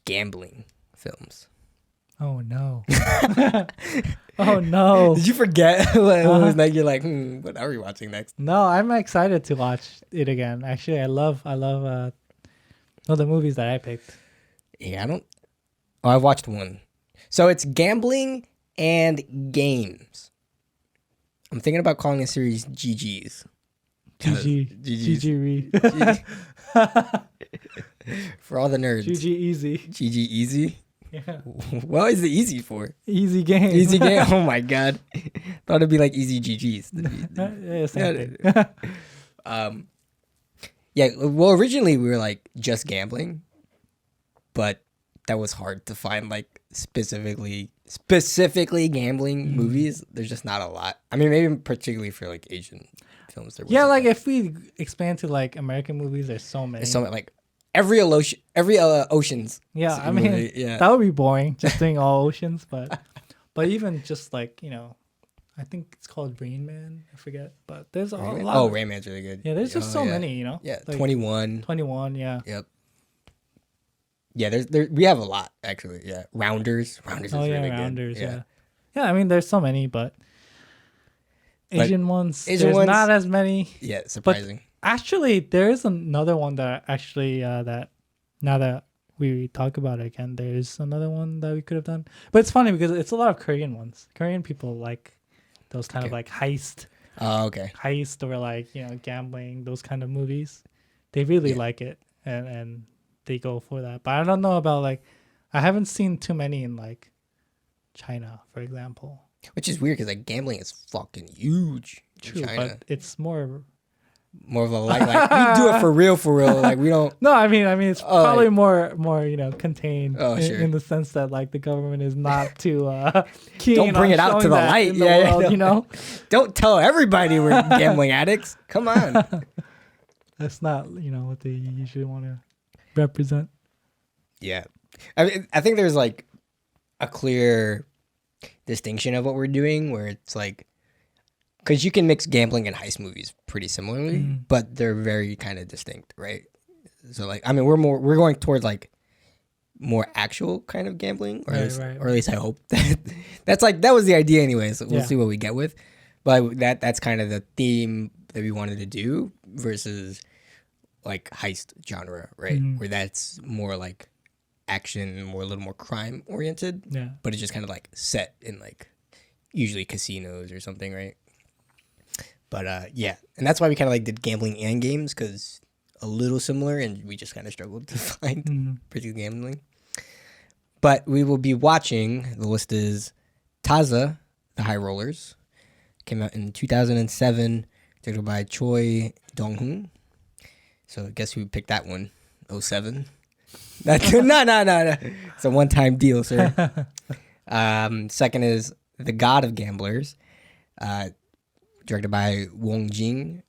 gambling films. Oh no. Oh no. Did you forget what was like? You're like, what are we watching next? No, I'm excited to watch it again. Actually, I love the movies that I picked. Yeah, I don't. Oh, I watched one. So it's gambling and games. I'm thinking about calling the series GG's. GG Reed. For all the nerds. GG Easy. GG Easy. Yeah. What is the easy for? Easy game. Easy game. Oh my god. Thought it'd be like easy GG's. Yeah, same thing. Yeah. Well, originally we were like just gambling, but that was hard to find like specifically gambling movies. There's just not a lot. I mean, maybe particularly for like Asian films. There Yeah, wasn't like that. if we expand to like American movies, there's so many. There's so like every oceans. Yeah, I mean, movie, yeah. that would be boring, just doing all oceans. But even just like, you know, I think it's called Rain Man. I forget, but there's a lot. Oh, Rain Man's really good. Yeah, there's just so many, you know. Yeah, like 21. 21. Yeah. Yep. Yeah, we have a lot actually. Yeah, Rounders is Oh yeah, really Rounders. good. Yeah. Yeah, I mean, there's so many, but Asian ones, Asian there's ones- not as many. Yeah, surprising. Actually, there is another one that actually that now that we talk about it again, there's another one that we could have done. But it's funny because it's a lot of Korean ones. Korean people like those kind of like heist Oh, okay. or like, you know, gambling, those kind of movies. They really Yeah. like it and they go for that. But I don't know about like I haven't seen too many in like China, for example. Which is weird because like gambling is fucking huge True, in China. but it's more. More of a like we do it for real. Like we don't. No, I mean it's Oh, probably more you know contained Oh, sure. in the sense that like the government is not too keen. Don't bring on it out to showing the that light. in the Yeah, world, no. you know. Don't tell everybody we're gambling addicts. Come on. That's not what they usually want to represent. Yeah, I think there's like a clear distinction of what we're doing, where it's like. Because you can mix gambling and heist movies pretty similarly, but they're very kind of distinct, right? So like, I mean, we're going towards like more actual kind of gambling, or, or at least I hope that was the idea anyway. So we'll see what we get with, but that's kind of the theme that we wanted to do versus like heist genre, right? Where that's more like action, a little more crime oriented, but it's just kind of like set in like usually casinos or something, right? But yeah, and that's why we kind of like did gambling and games, because a little similar, and we just kind of struggled to find particular gambling. But we will be watching. The list is Taza, The High Rollers, came out in 2007, directed by Choi Dong-hoon. So I guess we picked that one, 07. No. It's a one-time deal, sir. Second is The God of Gamblers. Directed by Wong Jing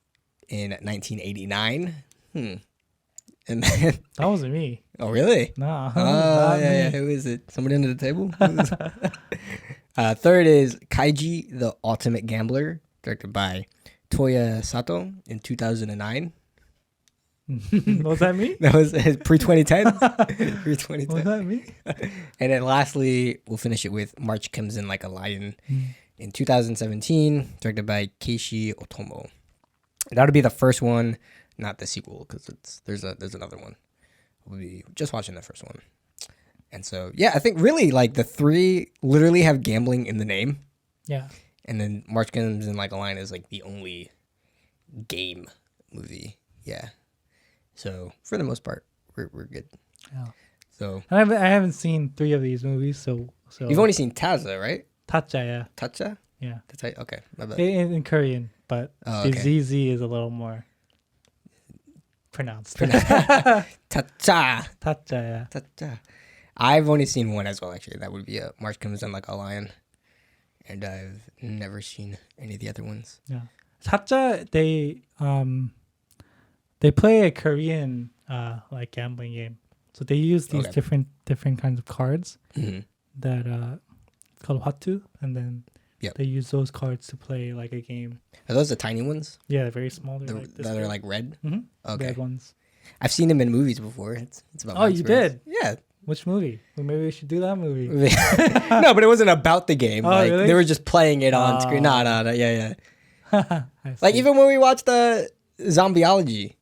in 1989. And then That wasn't me. oh really? Nah. Oh yeah. Who is it? Somebody under the table? Third is Kaiji, the Ultimate Gambler, directed by Toya Sato in 2009. Was that me? That was pre-2010. Pre-2010. Was that me? And then lastly, we'll finish it with March Comes In Like a Lion in 2017, directed by Keishi Otomo. That would be the first one, not the sequel, because there's another one. We'll be just watching the first one. And so, yeah, I think really like the three literally have gambling in the name. Yeah. And then March Comes In Like a Lion is like the only game movie. Yeah. So for the most part, we're good. Yeah. So I haven't seen 3 of these movies, so you've only seen Taza, right? Tacha, yeah. Tacha? Yeah. That's right. Okay, my bad. In Korean, but the okay. ZZ is a little more pronounced. Tacha. Tacha, yeah. Tacha. I've only seen one as well, actually. That would be March Comes In Like a Lion. And I've never seen any of the other ones. Yeah. Tacha, they play a Korean like gambling game. So they use these Okay. different kinds of cards Mhm. that it's called hatu, and then Yep. they use those cards to play like a game. Are those the tiny ones? Yeah, they're very small. They're like this That are big. like red? Mhm. Okay. Red ones. I've seen them in movies before. It's about Oh, my you experience. did? Yeah. Which movie? Well, maybe we should do that movie. No, but it wasn't about the game. Oh, like really? they were just playing it on screen. Oh. No. Yeah. I Like see. even when we watched the Zombieology.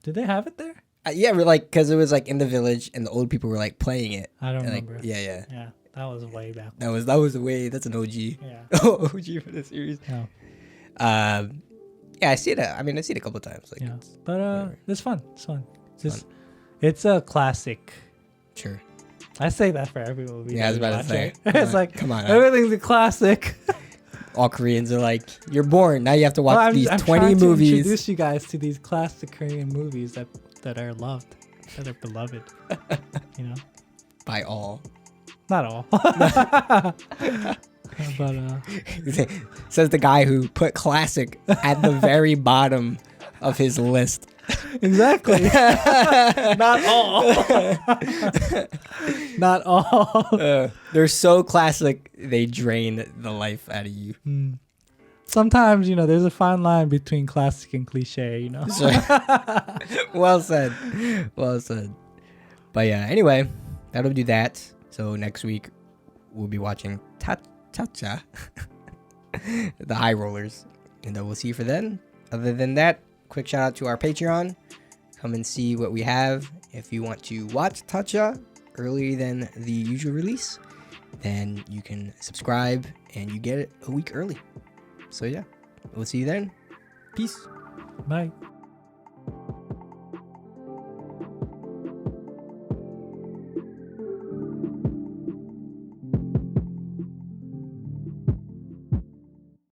Did they have it there? Yeah, we're like, because it was like in the village and the old people were like playing it. I don't And, like, remember. yeah. Yeah, that was way back. That was the way. That's an OG. Yeah. OG for the series. Yeah. Yeah, I see it. I mean, I see it a couple times. Like, Yeah. But whatever. it's fun. It's fun. It's Just it's a classic. sure. I say that for every movie. Yeah, I was that we about to say. watch, Come right? It's on, like come on. everything's a classic. All Koreans are like, you're born. Now you have to watch Well, these I'm 20 trying to movies. introduce you guys to these classic Korean movies that are loved, that are beloved. You know, By all. not all, but Says the guy who put classic at the very bottom of his list. exactly. Not all. Not all. They're so classic, they drain the life out of you. Sometimes, you know, there's a fine line between classic and cliche, you know. So- well said. Well said. But yeah, anyway, that'll do that. So next week, we'll be watching Cha-Cha, the High Rollers. And then we'll see you for then. Other than that, quick shout out to our Patreon. Come and see what we have. If you want to watch Cha-Cha earlier than the usual release, then you can subscribe and you get it a week early. So yeah, we'll see you then. Peace. Bye.